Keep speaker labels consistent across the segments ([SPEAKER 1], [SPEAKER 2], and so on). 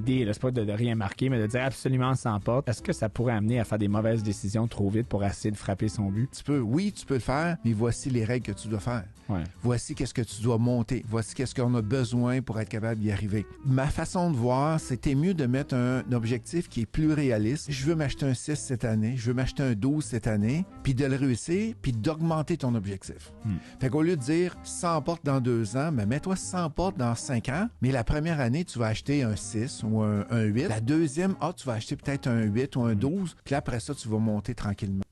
[SPEAKER 1] L'idée, là, c'est pas de rien marquer, mais de dire absolument sans porte. Est-ce que ça pourrait amener à faire des mauvaises décisions trop vite pour essayer de frapper son but?
[SPEAKER 2] Tu peux le faire, mais voici les règles que tu dois faire.
[SPEAKER 1] Ouais.
[SPEAKER 2] Voici qu'est-ce que tu dois monter. Voici qu'est-ce qu'on a besoin pour être capable d'y arriver. Ma façon de voir, c'était mieux de mettre un objectif qui est plus réaliste. Je veux m'acheter un 6 cette année, je veux m'acheter un 12 cette année, puis de le réussir, puis d'augmenter ton objectif. Fait qu'au lieu de dire 100 portes dans 2 ans, mais mets-toi 100 portes dans 5 ans, mais la première année, tu vas acheter un 6 ou un 8. La deuxième, tu vas acheter peut-être un 8 ou un 12, puis là, après ça, tu vas monter tranquillement.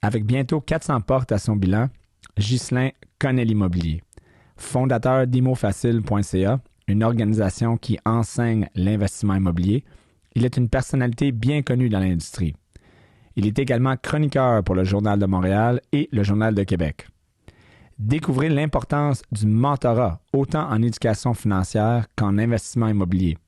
[SPEAKER 1] Avec bientôt 400 portes à son bilan, Ghislain connaît l'immobilier. Fondateur d'Immofacile.ca, une organisation qui enseigne l'investissement immobilier, il est une personnalité bien connue dans l'industrie. Il est également chroniqueur pour le Journal de Montréal et le Journal de Québec. Découvrez l'importance du mentorat, autant en éducation financière qu'en investissement immobilier.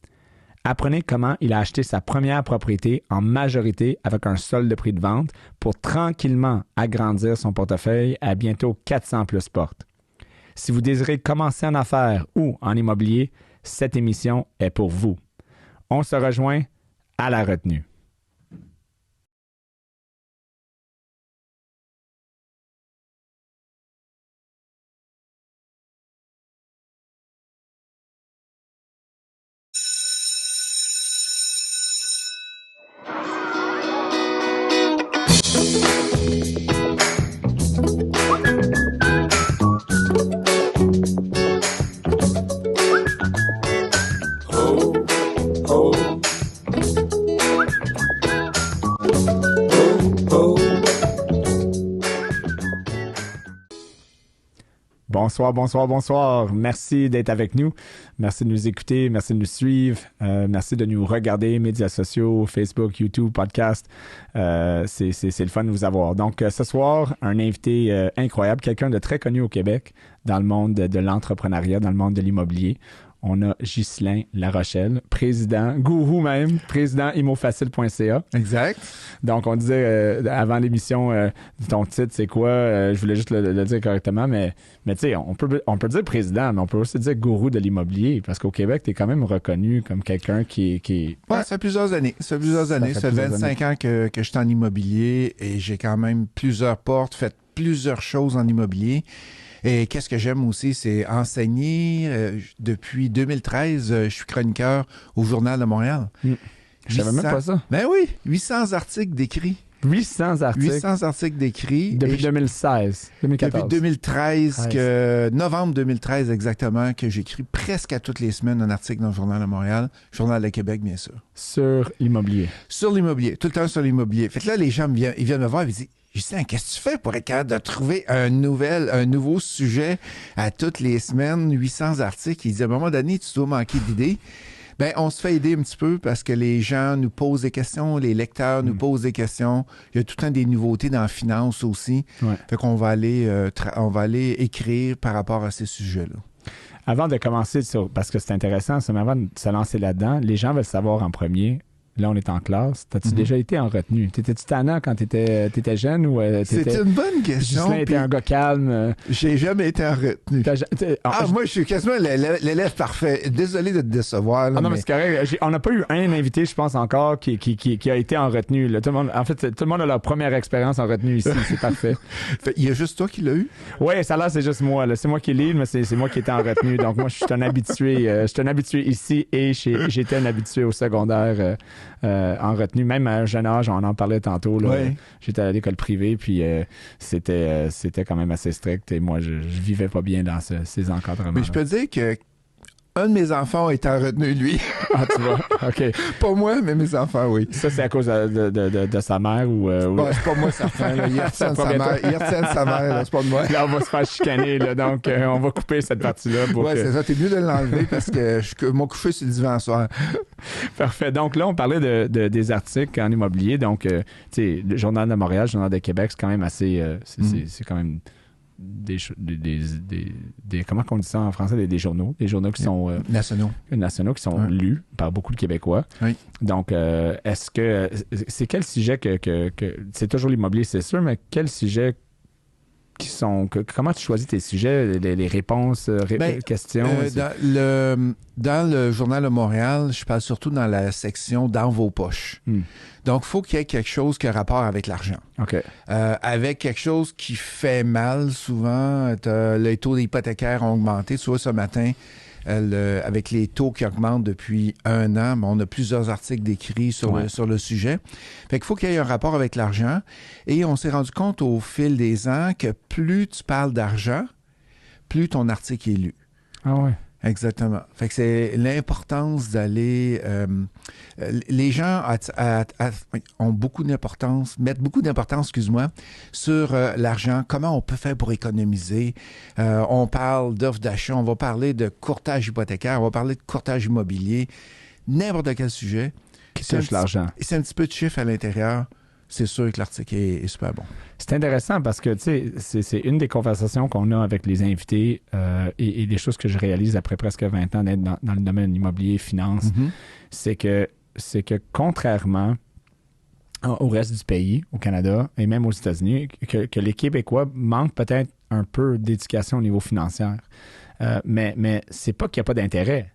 [SPEAKER 1] Apprenez comment il a acheté sa première propriété en majorité avec un solde de prix de vente pour tranquillement agrandir son portefeuille à bientôt 400 plus portes. Si vous désirez commencer en affaires ou en immobilier, cette émission est pour vous. On se rejoint à la retenue. Bonsoir, bonsoir, bonsoir. Merci d'être avec nous. Merci de nous écouter, merci de nous suivre, merci de nous regarder, médias sociaux, Facebook, YouTube, podcast. C'est le fun de vous avoir. Donc, ce soir, un invité incroyable, quelqu'un de très connu au Québec dans le monde de l'entrepreneuriat, dans le monde de l'immobilier. On a Ghislain Larochelle, président, gourou même, président Immofacile.ca.
[SPEAKER 2] Exact.
[SPEAKER 1] Donc, on disait avant l'émission, ton titre, c'est quoi? Je voulais juste le dire correctement, mais tu sais, on peut dire président, mais on peut aussi dire gourou de l'immobilier, parce qu'au Québec, tu es quand même reconnu comme quelqu'un qui...
[SPEAKER 2] Ouais, ça fait plusieurs années. Ça fait 25 ans que je suis en immobilier et j'ai quand même plusieurs portes, fait plusieurs choses en immobilier. Et qu'est-ce que j'aime aussi, c'est enseigner. Depuis 2013, je suis chroniqueur au Journal de Montréal.
[SPEAKER 1] Je savais même pas ça.
[SPEAKER 2] Ben oui, 800 articles d'écrits.
[SPEAKER 1] 800 articles?
[SPEAKER 2] 800 articles d'écrits.
[SPEAKER 1] Depuis 2016, 2014.
[SPEAKER 2] Depuis 2013, novembre 2013 exactement, que j'écris presque à toutes les semaines un article dans le Journal de Montréal, Journal de Québec, bien sûr.
[SPEAKER 1] Sur l'immobilier?
[SPEAKER 2] Sur l'immobilier, tout le temps sur l'immobilier. Fait que là, les gens ils viennent me voir et me disent, Ghislain, qu'est-ce que tu fais pour être capable de trouver un nouveau sujet à toutes les semaines, 800 articles? Il dit, à un moment donné, tu dois manquer d'idées. Ben, on se fait aider un petit peu parce que les gens nous posent des questions, les lecteurs nous posent des questions. Il y a tout le temps des nouveautés dans la finance aussi.
[SPEAKER 1] Ouais.
[SPEAKER 2] Fait qu'on va aller écrire par rapport à ces sujets-là.
[SPEAKER 1] Avant de commencer, parce que c'est intéressant, mais avant de se lancer là-dedans, les gens veulent savoir en premier. Là, on est en classe. T'as-tu déjà été en retenue? T'étais-tu tannant quand t'étais jeune ou
[SPEAKER 2] C'est une bonne question.
[SPEAKER 1] Ghislain était un gars calme.
[SPEAKER 2] J'ai jamais été en retenue. Moi, je suis quasiment l'élève parfait. Désolé de te décevoir. Là,
[SPEAKER 1] non, mais c'est correct. On n'a pas eu un invité, je pense, encore qui a été en retenue. Là. Tout le monde a leur première expérience en retenue ici. C'est parfait.
[SPEAKER 2] Il y a juste toi qui l'as eu?
[SPEAKER 1] Oui, ça là, c'est juste moi. Là. C'est moi qui lis, mais c'est moi qui étais en retenue. Donc, moi, je suis un habitué. Je suis un habitué ici et j'étais un habitué au secondaire. En retenue, même à un jeune âge, on en parlait tantôt. Là, j'étais à l'école privée, puis c'était quand même assez strict et moi, je vivais pas bien dans ces encadrements.
[SPEAKER 2] Mais je peux te dire que un de mes enfants est en retenue, lui.
[SPEAKER 1] Ah, tu vois? OK.
[SPEAKER 2] Pas moi, mais mes enfants, oui.
[SPEAKER 1] Ça, c'est à cause de sa mère ou...
[SPEAKER 2] c'est pas moi, certain. Là. Il retient sa mère, là, c'est pas de moi.
[SPEAKER 1] Là, on va se faire chicaner, là, donc on va couper cette partie-là.
[SPEAKER 2] C'est ça. T'es mieux de l'enlever parce que je m'ai couché sur le divan ce soir.
[SPEAKER 1] Parfait. Donc là, on parlait des articles en immobilier. Donc, tu sais, le Journal de Montréal, le Journal de Québec, c'est quand même assez... c'est quand même... Des comment on dit ça en français, des journaux qui sont nationaux qui sont lus par beaucoup de Québécois.
[SPEAKER 2] Oui.
[SPEAKER 1] Donc est-ce que c'est quel sujet que c'est toujours l'immobilier, c'est sûr, mais quel sujet Comment tu choisis tes sujets, les réponses, questions?
[SPEAKER 2] Dans le Journal de Montréal, je parle surtout dans la section « Dans vos poches ». Donc, il faut qu'il y ait quelque chose qui a rapport avec l'argent.
[SPEAKER 1] OK.
[SPEAKER 2] Avec quelque chose qui fait mal, souvent, les taux hypothécaires ont augmenté. Tu vois, ce matin, avec les taux qui augmentent depuis 1 an, on a plusieurs articles décrits sur le sujet. Fait qu'il faut qu'il y ait un rapport avec l'argent. Et on s'est rendu compte au fil des ans que plus tu parles d'argent, plus ton article est lu.
[SPEAKER 1] Ah ouais.
[SPEAKER 2] Exactement. Fait que c'est l'importance d'aller... les gens ont beaucoup d'importance, mettent beaucoup d'importance, sur l'argent, comment on peut faire pour économiser. On parle d'offres d'achat, on va parler de courtage hypothécaire, on va parler de courtage immobilier, n'importe quel sujet.
[SPEAKER 1] Qui touche l'argent.
[SPEAKER 2] C'est un petit peu de chiffre à l'intérieur. C'est sûr que l'article est super bon.
[SPEAKER 1] C'est intéressant parce que, tu sais, c'est une des conversations qu'on a avec les invités et des choses que je réalise après presque 20 ans d'être dans le domaine immobilier, finance, c'est que contrairement au reste du pays, au Canada et même aux États-Unis, que les Québécois manquent peut-être un peu d'éducation au niveau financier. Mais c'est pas qu'il n'y a pas d'intérêt.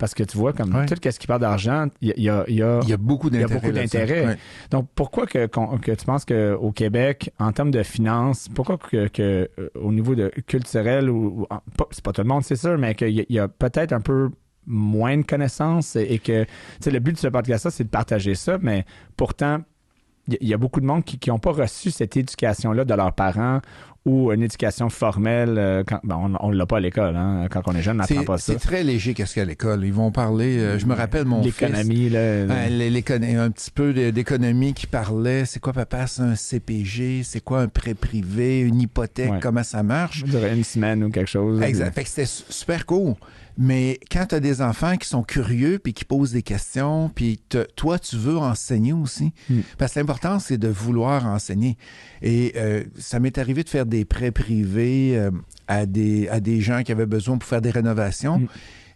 [SPEAKER 1] Parce que tu vois, comme tout ce qui parle d'argent, il y a beaucoup d'intérêt. Ouais. Donc, pourquoi que tu penses qu'au Québec, en termes de finances, pourquoi que au niveau culturel, c'est pas tout le monde, c'est sûr, mais qu'il y a peut-être un peu moins de connaissances et que, tu sais, le but de ce podcast-là, c'est de partager ça, mais pourtant, il y a beaucoup de monde qui n'ont pas reçu cette éducation-là de leurs parents ou une éducation formelle. On ne l'a pas à l'école. Hein, quand on est jeune, on n'apprend pas ça.
[SPEAKER 2] C'est très léger qu'est-ce qu'il y a à l'école. Ils vont parler... je me rappelle mon
[SPEAKER 1] l'économie,
[SPEAKER 2] fils...
[SPEAKER 1] L'économie,
[SPEAKER 2] un petit peu d'économie qui parlait. C'est quoi, papa? C'est un CPG? C'est quoi un prêt privé? Une hypothèque? Comment ça marche?
[SPEAKER 1] Je dirais 1 semaine ou quelque chose.
[SPEAKER 2] Exact. Fait que c'était super cool. Mais quand tu as des enfants qui sont curieux puis qui posent des questions, puis toi, tu veux enseigner aussi. Parce que l'important, c'est de vouloir enseigner. Et ça m'est arrivé de faire des prêts privés à des gens qui avaient besoin pour faire des rénovations.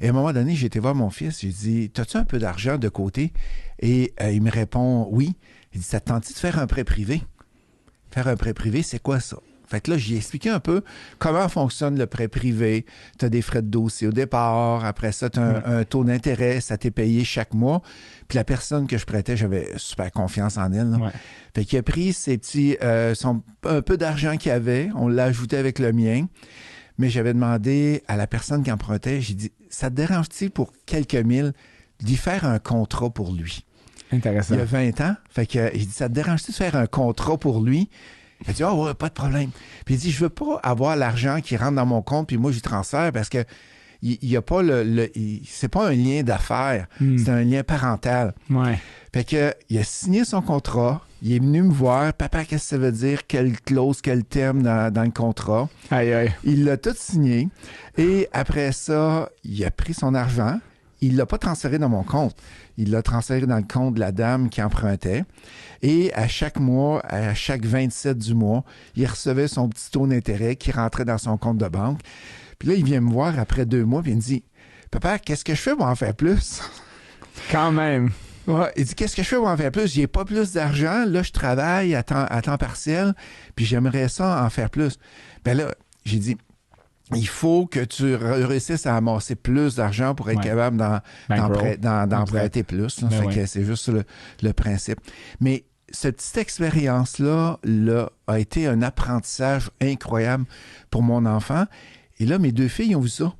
[SPEAKER 2] Et à un moment donné, j'ai été voir mon fils. J'ai dit, t'as-tu un peu d'argent de côté? Et il me répond, oui. Il dit, ça te tente de faire un prêt privé? Faire un prêt privé, c'est quoi ça? Fait que là, j'ai expliqué un peu comment fonctionne le prêt privé. Tu as des frais de dossier au départ. Après ça, tu as un taux d'intérêt. Ça t'est payé chaque mois. Puis la personne que je prêtais, j'avais super confiance en elle. Fait qu'il a pris ses petits... un peu d'argent qu'il avait. On l'a ajouté avec le mien. Mais j'avais demandé à la personne qui empruntait, j'ai dit, ça te dérange-t-il pour quelques mille d'y faire un contrat pour lui?
[SPEAKER 1] Intéressant.
[SPEAKER 2] Il y a 20 ans. Fait que j'ai dit, ça te dérange-t-il de faire un contrat pour lui? Il a dit, ouais, pas de problème. Puis il dit, je veux pas avoir l'argent qui rentre dans mon compte, puis moi, j'y transfère parce que il y a pas c'est pas un lien d'affaires, c'est un lien parental.
[SPEAKER 1] Ouais.
[SPEAKER 2] Fait que, il a signé son contrat, il est venu me voir, papa, qu'est-ce que ça veut dire, quelle clause, quel terme dans le contrat.
[SPEAKER 1] Aïe, aïe.
[SPEAKER 2] Il l'a tout signé, et après ça, il a pris son argent, il l'a pas transféré dans mon compte. Il l'a transféré dans le compte de la dame qui empruntait. Et à chaque mois, à chaque 27 du mois, il recevait son petit taux d'intérêt qui rentrait dans son compte de banque. Puis là, il vient me voir après 2 mois, puis il me dit, « Papa, qu'est-ce que je fais pour en faire plus? »
[SPEAKER 1] Quand même.
[SPEAKER 2] Ouais, il dit, qu'est-ce que je fais pour en faire plus? J'ai pas plus d'argent. Là, je travaille à temps partiel, puis j'aimerais ça en faire plus. Ben là, j'ai dit, il faut que tu réussisses à amasser plus d'argent pour être capable d'en prêter plus. Là. Fait que c'est juste le principe. Mais cette petite expérience-là a été un apprentissage incroyable pour mon enfant. Et là, mes 2 filles ont vu ça.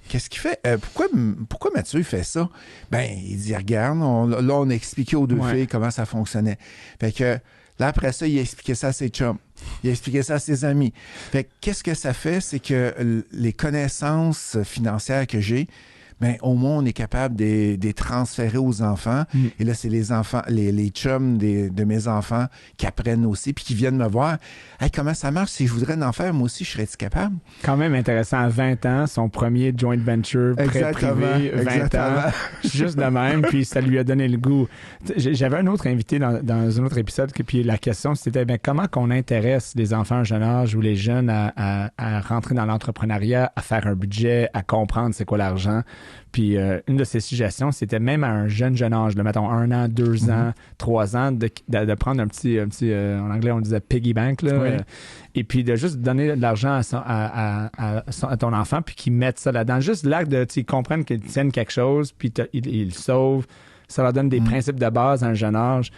[SPEAKER 2] Qu'est-ce qu'il fait? Pourquoi Mathieu fait ça? Ben, il dit, regarde, on a expliqué aux 2 filles comment ça fonctionnait. Fait que là, après ça, il a expliqué ça à ses chums. Il a expliqué ça à ses amis. Fait que qu'est-ce que ça fait? C'est que les connaissances financières que j'ai, ben, au moins, on est capable de les transférer aux enfants. Et là, c'est les enfants, les chums de mes enfants qui apprennent aussi, puis qui viennent me voir. Hey, comment ça marche? Si je voudrais en faire, moi aussi, je serais-tu capable?
[SPEAKER 1] Quand même intéressant. À 20 ans, son premier joint venture, prêt privé, 20 ans, juste de même, puis ça lui a donné le goût. J'avais un autre invité dans un autre épisode, puis la question, c'était comment qu'on intéresse les enfants à un jeune âge ou les jeunes à rentrer dans l'entrepreneuriat, à faire un budget, à comprendre c'est quoi l'argent. Puis une de ses suggestions, c'était même à un jeune âge, là, mettons 1 an, 2 ans, 3 ans, de prendre un petit en anglais on disait piggy bank, là,
[SPEAKER 2] Oui.
[SPEAKER 1] et puis de juste donner de l'argent à ton enfant, puis qu'il mette ça là-dedans. Juste l'acte de, qu'ils comprennent qu'ils tiennent quelque chose, puis ils le sauvent. Ça leur donne des principes de base à un jeune âge.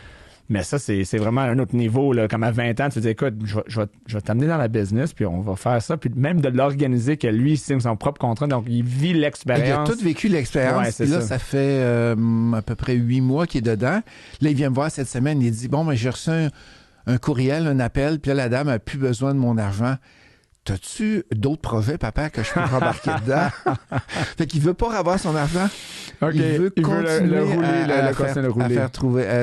[SPEAKER 1] Mais ça, c'est vraiment un autre niveau. Là. Comme à 20 ans, tu te dis, écoute, je vais t'amener dans la business, puis on va faire ça. Puis même de l'organiser, que lui, il signe son propre contrat. Donc, il vit l'expérience.
[SPEAKER 2] Il a tout vécu l'expérience.
[SPEAKER 1] Ouais, c'est
[SPEAKER 2] puis là,
[SPEAKER 1] ça.
[SPEAKER 2] ça fait à peu près 8 mois qu'il est dedans. Là, il vient me voir cette semaine. Il dit, bon, mais j'ai reçu un courriel, un appel. Puis là, la dame a plus besoin de mon argent. T'as-tu d'autres projets, papa, que je peux embarquer dedans? Fait qu'il veut pas avoir son argent.
[SPEAKER 1] OK.
[SPEAKER 2] Il veut continuer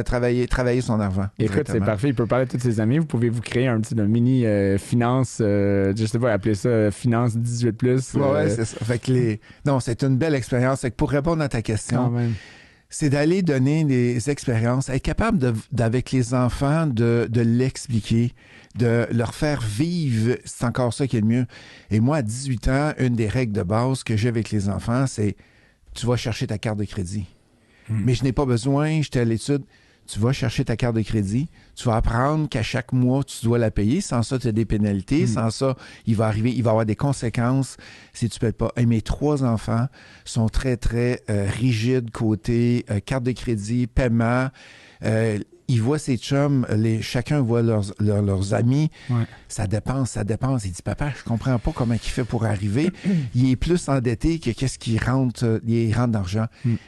[SPEAKER 2] travailler son argent.
[SPEAKER 1] Écoute, c'est parfait. Il peut parler à tous ses amis. Vous pouvez vous créer un petit mini finance, je sais pas, appeler ça finance 18+.
[SPEAKER 2] Ouais, c'est ça. Fait que non, c'est une belle expérience. Fait que pour répondre à ta question,
[SPEAKER 1] quand même.
[SPEAKER 2] c'est d'aller donner des expériences, être capable avec les enfants de l'expliquer, de leur faire vivre. C'est encore ça qui est le mieux. Et moi, à 18 ans, une des règles de base que j'ai avec les enfants, c'est tu vas chercher ta carte de crédit. Mais je n'ai pas besoin, j'étais à l'étude. Tu vas chercher ta carte de crédit. Tu vas apprendre qu'à chaque mois, tu dois la payer. Sans ça, tu as des pénalités. Sans ça, il va avoir des conséquences si tu ne payes pas. Et mes 3 enfants sont très, très rigides côté carte de crédit, paiement. Ils voient ses chums, chacun voit leurs amis.
[SPEAKER 1] Ouais.
[SPEAKER 2] Ça dépense. Il dit, papa, je comprends pas comment il fait pour arriver. Il est plus endetté que qu'est-ce qu'il rentre, il rentre d'argent.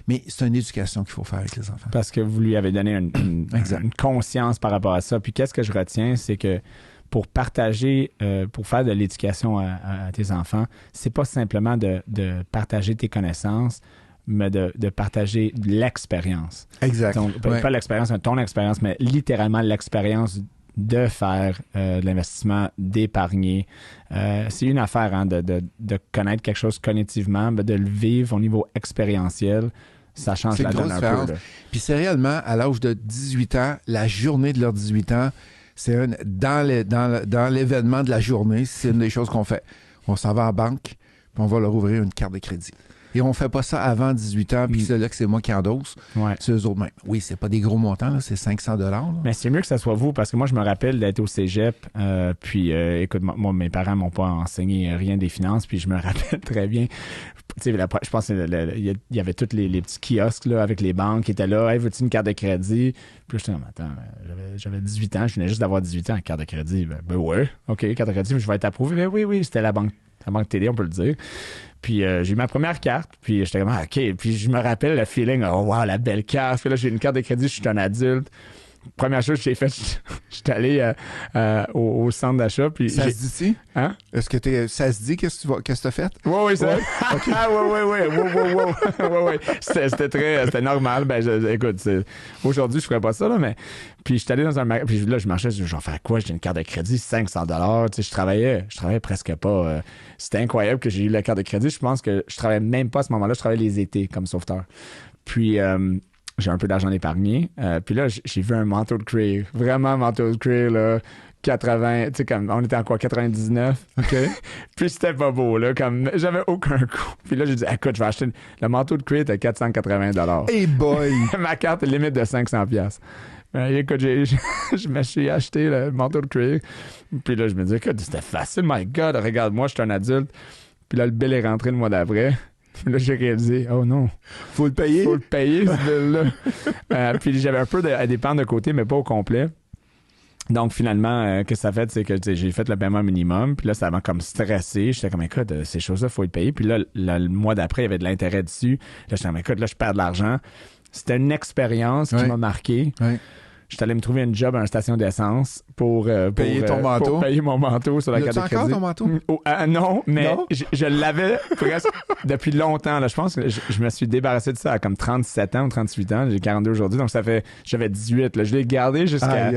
[SPEAKER 2] Mais c'est une éducation qu'il faut faire avec les enfants.
[SPEAKER 1] Parce que vous lui avez donné une conscience par rapport à ça. Puis qu'est-ce que je retiens, c'est que pour partager, pour faire de l'éducation à tes enfants, c'est pas simplement de partager tes connaissances, mais de partager l'expérience.
[SPEAKER 2] Exact.
[SPEAKER 1] Donc, pas l'expérience, mais ton expérience, mais littéralement l'expérience de faire de l'investissement, d'épargner. C'est une affaire hein, de connaître quelque chose cognitivement, mais de le vivre au niveau expérientiel. Ça change la donne un peu. Là.
[SPEAKER 2] Puis c'est réellement, à l'âge de 18 ans, la journée de leurs 18 ans, c'est dans l'événement de la journée, c'est une des choses qu'on fait. On s'en va en banque, puis on va leur ouvrir une carte de crédit. Et on ne fait pas ça avant 18 ans, puis c'est là que c'est moi qui endosse. Ouais. C'est eux autres mêmes. Oui, c'est pas des gros montants, là, c'est 500 $. Là.
[SPEAKER 1] Mais c'est mieux que ça soit vous, parce que moi, je me rappelle d'être au cégep, puis écoute, moi, mes parents m'ont pas enseigné rien des finances, puis je me rappelle très bien. Tu sais, je pense qu'il y avait tous les petits kiosques là, avec les banques qui étaient là. Hey, veux-tu une carte de crédit? Puis là, j'étais comme, attends, j'avais 18 ans, je venais juste d'avoir 18 ans, carte de crédit. Ben ouais, OK, carte de crédit, je vais être approuvé. Ben oui, c'était la banque TD, on peut le dire. Puis j'ai eu ma première carte, puis j'étais comme, OK. Puis je me rappelle le feeling, oh wow, la belle carte. Puis là, j'ai une carte de crédit, je suis un adulte. Première chose que j'ai faite, j'étais allé au centre d'achat. Puis
[SPEAKER 2] ça se dit-tu?
[SPEAKER 1] Hein?
[SPEAKER 2] Est-ce que ça se dit qu'est-ce que tu as fait?
[SPEAKER 1] Oui, c'est vrai. Okay. Oui. C'était normal. Ben, écoute, aujourd'hui, je ferais pas ça, là, mais. Puis j'étais allé dans un magasin, puis là, je marchais, je vais faire quoi? J'ai une carte de crédit, 500 $. Tu sais, je travaillais presque pas. C'était incroyable que j'ai eu la carte de crédit. Je pense que je travaillais même pas à ce moment-là. Je travaillais les étés comme sauveteur. Puis. J'ai un peu d'argent épargné. Puis là, j'ai vu un manteau de cuir. Vraiment un manteau de cuir, là. 80, tu sais, comme on était en quoi, 99. OK. Puis c'était pas beau, là. Comme j'avais aucun coup. Puis là, j'ai dit, écoute, je vais acheter le manteau de cuir était 480 $.
[SPEAKER 2] Hey boy!
[SPEAKER 1] Ma carte est limite de 500 $. Écoute, je me suis acheté le manteau de cuir. Puis là, je me dis, écoute, c'était facile, my God. Regarde, moi, je suis un adulte. Puis là, le bill est rentré le mois d'après. Là, j'ai réalisé, oh non.
[SPEAKER 2] Faut le payer,
[SPEAKER 1] ce bill-là. Puis j'avais un peu à dépenser de côté, mais pas au complet. Donc, finalement, qu'est-ce que ça fait? C'est que j'ai fait le paiement minimum. Puis là, ça m'a comme stressé. J'étais comme, écoute, ces choses-là, il faut le payer. Puis là, le mois d'après, il y avait de l'intérêt dessus. Là, j'étais comme, écoute, là, je perds de l'argent. C'était une expérience qui m'a marqué.
[SPEAKER 2] Oui.
[SPEAKER 1] J'étais allé me trouver un job à une station d'essence pour
[SPEAKER 2] payer ton manteau.
[SPEAKER 1] Pour payer mon manteau sur la carte de crédit.
[SPEAKER 2] Encore ton manteau?
[SPEAKER 1] Non, mais non? Je l'avais presque depuis longtemps. Là. Je pense que je me suis débarrassé de ça à comme 37 ans ou 38 ans. J'ai 42 aujourd'hui, donc ça fait... J'avais 18. Là. Je l'ai gardé jusqu'à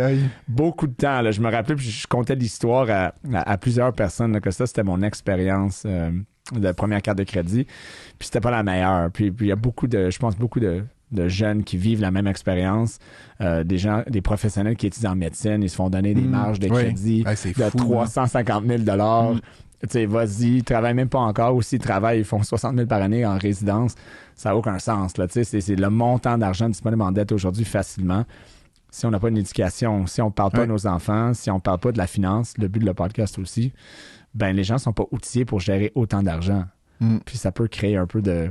[SPEAKER 1] beaucoup de temps. Là. Je me rappelais, puis je comptais l'histoire à plusieurs personnes là, que ça, c'était mon expérience de première carte de crédit. Puis c'était pas la meilleure. Puis il y a beaucoup de jeunes qui vivent la même expérience, des professionnels qui étudient en médecine, ils se font donner des marges de crédit de 350 000 $. Tu sais, vas-y, ils travaillent même pas encore. Ou s'ils travaillent, ils font 60 000 par année en résidence. Ça n'a aucun sens, là. Tu sais, c'est le montant d'argent disponible en dette aujourd'hui facilement. Si on n'a pas une éducation, si on ne parle pas de nos enfants, si on ne parle pas de la finance, le but de le podcast aussi, ben les gens ne sont pas outillés pour gérer autant d'argent. Puis ça peut créer un peu de...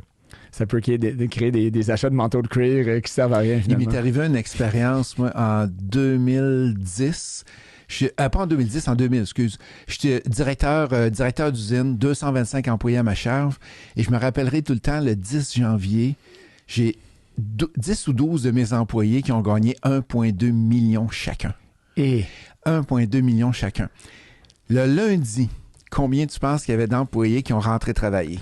[SPEAKER 1] Ça peut créer des achats de manteaux de cuir qui servent à rien, finalement.
[SPEAKER 2] Il m'est arrivé une expérience, moi, en 2010. Pas en 2010, en 2000, excuse. J'étais directeur d'usine, 225 employés à ma charge. Et je me rappellerai tout le temps, le 10 janvier, j'ai 10 ou 12 de mes employés qui ont gagné 1,2 million chacun.
[SPEAKER 1] Et
[SPEAKER 2] 1,2 million chacun. Le lundi, combien tu penses qu'il y avait d'employés qui ont rentré travailler?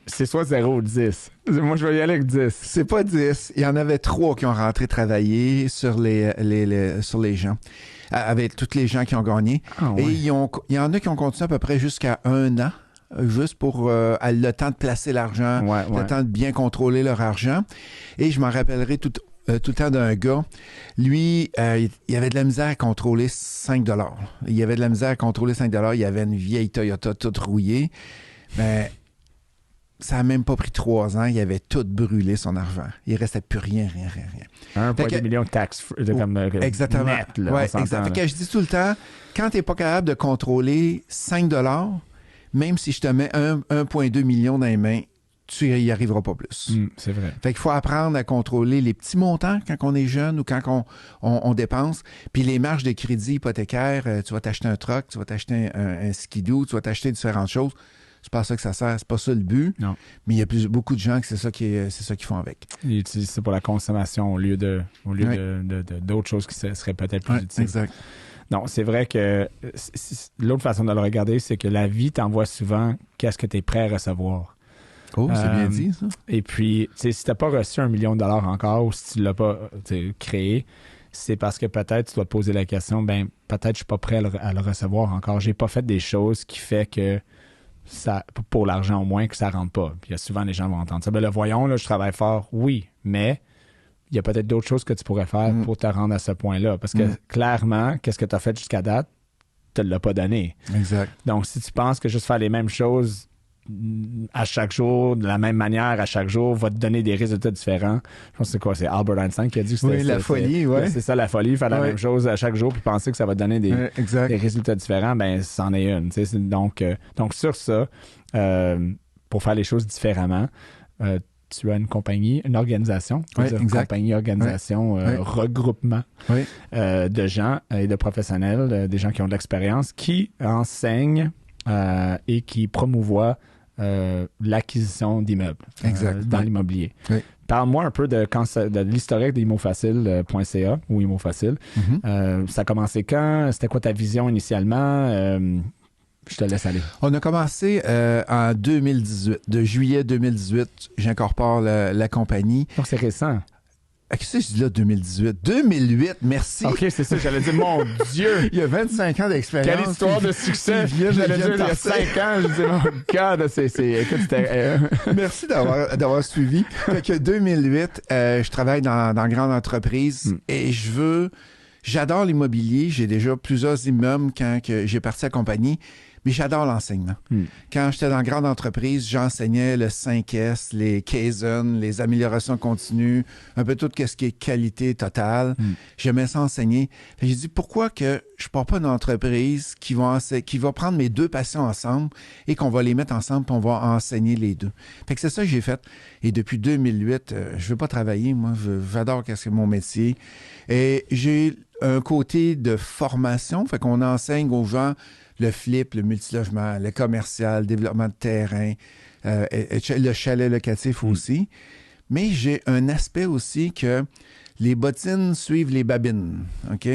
[SPEAKER 1] c'est soit 0 ou 10. Moi, je vais y aller avec 10.
[SPEAKER 2] C'est pas 10. Il y en avait 3 qui ont rentré travailler sur les gens, avec tous les gens qui ont gagné.
[SPEAKER 1] Ah, ouais.
[SPEAKER 2] Et il y en a qui ont continué à peu près jusqu'à 1 an, juste pour le temps de placer l'argent, le temps de bien contrôler leur argent. Et je m'en rappellerai tout le temps d'un gars. Lui, il avait de la misère à contrôler 5 $. Il avait de la misère à contrôler 5 $. Il avait une vieille Toyota toute rouillée. Mais ça n'a même pas pris 3 ans. Il avait tout brûlé, son argent. Il ne restait plus rien.
[SPEAKER 1] 1,2 million de taxes
[SPEAKER 2] exactement.
[SPEAKER 1] Net. Là,
[SPEAKER 2] ouais, exactement. Fait que je dis tout le temps, quand tu n'es pas capable de contrôler 5 $, même si je te mets 1,2 million dans les mains, tu n'y arriveras pas plus.
[SPEAKER 1] C'est vrai.
[SPEAKER 2] Fait qu'il faut apprendre à contrôler les petits montants quand on est jeune ou quand on dépense. Puis les marges de crédit hypothécaire, tu vas t'acheter un truck, tu vas t'acheter un skidoo, tu vas t'acheter différentes choses. C'est pas ça que ça sert, c'est pas ça le but.
[SPEAKER 1] Non.
[SPEAKER 2] Mais il y a beaucoup de gens que c'est ça qu'ils font avec.
[SPEAKER 1] Ils utilisent ça pour la consommation au lieu d'autres choses qui seraient peut-être plus utiles.
[SPEAKER 2] Exact.
[SPEAKER 1] Non, c'est vrai que l'autre façon de le regarder, c'est que la vie t'envoie souvent qu'est-ce que tu es prêt à recevoir.
[SPEAKER 2] Oh, c'est bien dit, ça.
[SPEAKER 1] Et puis, si tu n'as pas reçu $1 million encore ou si tu ne l'as pas créé, c'est parce que peut-être tu dois te poser la question, ben peut-être je ne suis pas prêt à le recevoir encore. J'ai pas fait des choses qui fait que ça, pour l'argent au moins, que ça ne rentre pas. Puis il y a souvent les gens vont entendre ça. Ben le voyons, là, je travaille fort, oui, mais il y a peut-être d'autres choses que tu pourrais faire pour te rendre à ce point-là. Parce que clairement, qu'est-ce que tu as fait jusqu'à date, tu ne l'as pas donné.
[SPEAKER 2] Exact.
[SPEAKER 1] Donc, si tu penses que juste faire les mêmes choses à chaque jour, de la même manière à chaque jour, va te donner des résultats différents. Je pense que c'est quoi? C'est Albert Einstein qui a dit que c'était...
[SPEAKER 2] Oui, la folie, oui.
[SPEAKER 1] C'est ça, la folie, faire la même chose à chaque jour puis penser que ça va te donner des résultats différents, ben c'en est une. Donc, sur ça, pour faire les choses différemment, tu as une compagnie, une organisation, regroupement de gens et de professionnels, des gens qui ont de l'expérience, qui enseignent et qui promouvoient l'acquisition d'immeubles dans l'immobilier. Oui. Parle-moi un peu de l'historique d'ImmoFacile.ca ou ImmoFacile. Ça a commencé quand? C'était quoi ta vision initialement? Je te laisse aller.
[SPEAKER 2] On a commencé en 2018. De juillet 2018, j'incorpore la compagnie.
[SPEAKER 1] Donc, c'est récent.
[SPEAKER 2] Qu'est-ce que je dis là, 2018? 2008, merci.
[SPEAKER 1] OK, c'est ça, j'allais dire, mon Dieu!
[SPEAKER 2] Il y a 25 ans d'expérience.
[SPEAKER 1] Quelle histoire de succès! J'allais dire, il y a 5 ans, je disais, mon God, écoute, c'était...
[SPEAKER 2] Merci d'avoir suivi. Fait que 2008, je travaille dans grande entreprise et j'adore l'immobilier. J'ai déjà plusieurs immeubles quand j'ai parti à la compagnie. Mais j'adore l'enseignement. Quand j'étais dans grande entreprise, j'enseignais le 5S, les Kaizen, les améliorations continues, un peu tout ce qui est qualité totale. J'aimais ça enseigner. J'ai dit, pourquoi que je ne pars pas une entreprise qui va prendre mes deux passions ensemble et qu'on va les mettre ensemble et on va enseigner les deux. Fait que c'est ça que j'ai fait. Et depuis 2008, je ne veux pas travailler. Moi, j'adore qu'est-ce que mon métier. Et j'ai un côté de formation. Fait qu'on enseigne aux gens le flip, le multilogement, le commercial, le développement de terrain, le chalet locatif aussi. Mais j'ai un aspect aussi que les bottines suivent les babines. OK?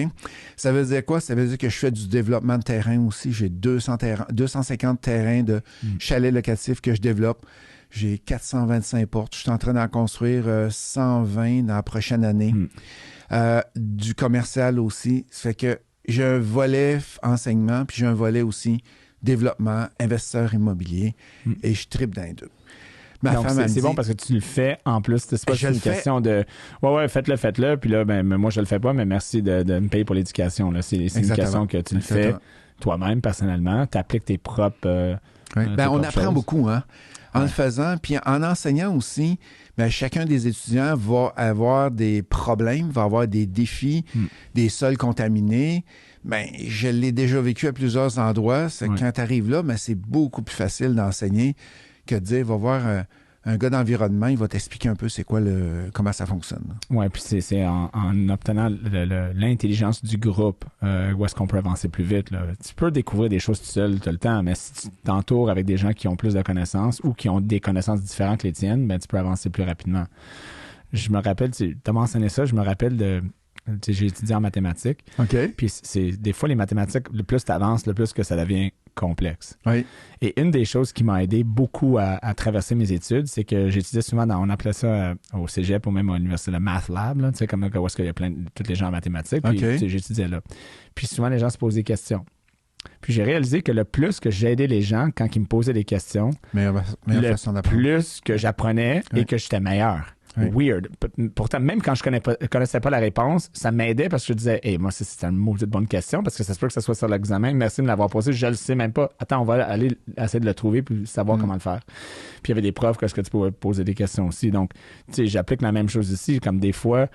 [SPEAKER 2] Ça veut dire quoi? Ça veut dire que je fais du développement de terrain aussi. J'ai 250 terrains de chalet locatif que je développe. J'ai 425 portes. Je suis en train d'en construire 120 dans la prochaine année. Du commercial aussi. Ça fait que j'ai un volet enseignement, puis j'ai un volet aussi développement, investisseur immobilier, et je tripe dans les deux.
[SPEAKER 1] Donc, c'est bon parce que tu le fais en plus. C'est pas juste une question de « Ouais, faites-le. » Puis là, ben moi, je le fais pas, mais merci de me payer pour l'éducation. Là. C'est une question que tu le fais. toi-même personnellement, tu appliques tes propres...
[SPEAKER 2] on apprend beaucoup, hein? En le faisant, puis en enseignant aussi, chacun des étudiants va avoir des problèmes, va avoir des défis, des sols contaminés. Je l'ai déjà vécu à plusieurs endroits. Quand tu arrives là, c'est beaucoup plus facile d'enseigner que de dire, va voir un gars d'environnement, il va t'expliquer un peu comment ça fonctionne. Oui,
[SPEAKER 1] puis c'est en obtenant l'intelligence du groupe où est-ce qu'on peut avancer plus vite. Là. Tu peux découvrir des choses tout seul tout le temps, mais si tu t'entoures avec des gens qui ont plus de connaissances ou qui ont des connaissances différentes que les tiennes, tu peux avancer plus rapidement. Je me rappelle, tu as mentionné ça, je me rappelle j'ai étudié en mathématiques.
[SPEAKER 2] OK.
[SPEAKER 1] Puis des fois, les mathématiques, le plus tu avances, le plus que ça devient complexe.
[SPEAKER 2] Oui.
[SPEAKER 1] Et une des choses qui m'a aidé beaucoup à traverser mes études, c'est que j'étudiais souvent on appelait ça au cégep ou même à l'université, le Math Lab, là, comme où est-ce qu'il y a tous les gens en mathématiques. Puis j'étudiais là. Puis souvent, les gens se posaient des questions. Puis j'ai réalisé que le plus que j'aidais les gens quand ils me posaient des questions,
[SPEAKER 2] le
[SPEAKER 1] plus que j'apprenais et que j'étais meilleur. Oui. Weird. Pourtant, même quand je connaissais pas la réponse, ça m'aidait parce que je disais, moi, c'est une maudite bonne question parce que ça se peut que ça soit sur l'examen. Merci de me l'avoir posé. Je le sais même pas. Attends, on va aller essayer de le trouver puis savoir comment le faire. Puis il y avait des preuves que tu pouvais poser des questions aussi. Donc, j'applique la même chose ici. Comme des fois,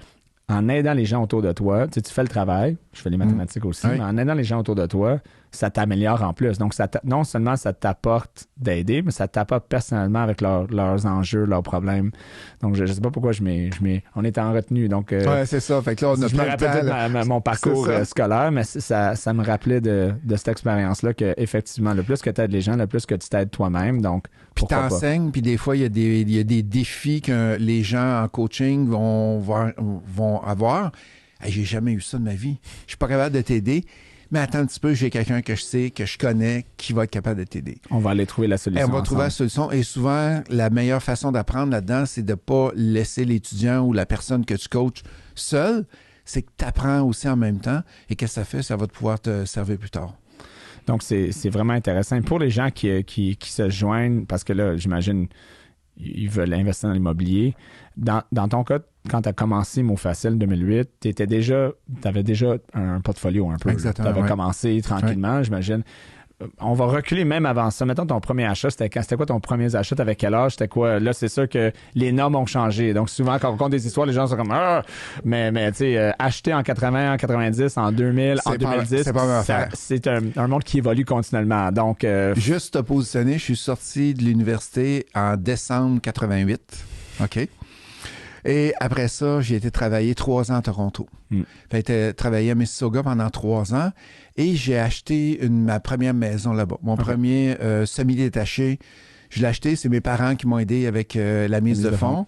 [SPEAKER 1] en aidant les gens autour de toi, tu fais le travail, je fais les mathématiques aussi, mais en aidant les gens autour de toi, ça t'améliore en plus. Donc, non seulement ça t'apporte d'aider, mais ça t'apporte personnellement avec leurs enjeux, leurs problèmes. Donc, je ne sais pas pourquoi on était en retenue. Donc,
[SPEAKER 2] c'est ça. Fait que là, on a
[SPEAKER 1] je me rappelle de mon parcours scolaire, mais ça me rappelait de cette expérience-là qu'effectivement, le plus que tu aides les gens, le plus que tu t'aides toi-même. Donc,
[SPEAKER 2] puis tu enseignes, puis des fois, il y a des défis que les gens en coaching vont avoir. Hey, j'ai jamais eu ça de ma vie. Je suis pas capable de t'aider. Mais attends un petit peu, j'ai quelqu'un que je sais, que je connais, qui va être capable de t'aider.
[SPEAKER 1] On va aller trouver la solution.
[SPEAKER 2] On va trouver la solution. Et souvent, la meilleure façon d'apprendre là-dedans, c'est de ne pas laisser l'étudiant ou la personne que tu coaches seul. C'est que tu apprends aussi en même temps. Et qu'est-ce que ça fait? Ça va pouvoir te servir plus tard.
[SPEAKER 1] Donc, c'est vraiment intéressant. Pour les gens qui se joignent, parce que là, j'imagine, ils veulent investir dans l'immobilier. Dans ton cas, quand tu as commencé Mots Faciles 2008, tu avais déjà un portfolio un peu.
[SPEAKER 2] Exactement.
[SPEAKER 1] Tu avais commencé tranquillement, j'imagine. On va reculer même avant ça. Mettons ton premier achat, c'était quoi ton premier achat? T'avais quel âge? C'était quoi? Là, c'est sûr que les normes ont changé. Donc, souvent, quand on raconte des histoires, les gens sont comme mais tu sais, acheter en 80, en 90, en 2000, en 2010, c'est un monde qui évolue continuellement. Donc,
[SPEAKER 2] juste te positionner, je suis sorti de l'université en décembre 88. OK? Et après ça, j'ai été travailler 3 ans à Toronto. J'ai travaillé à Mississauga pendant 3 ans et j'ai acheté ma première maison là-bas. Mon premier semi-détaché, je l'ai acheté. C'est mes parents qui m'ont aidé avec la mise de fonds.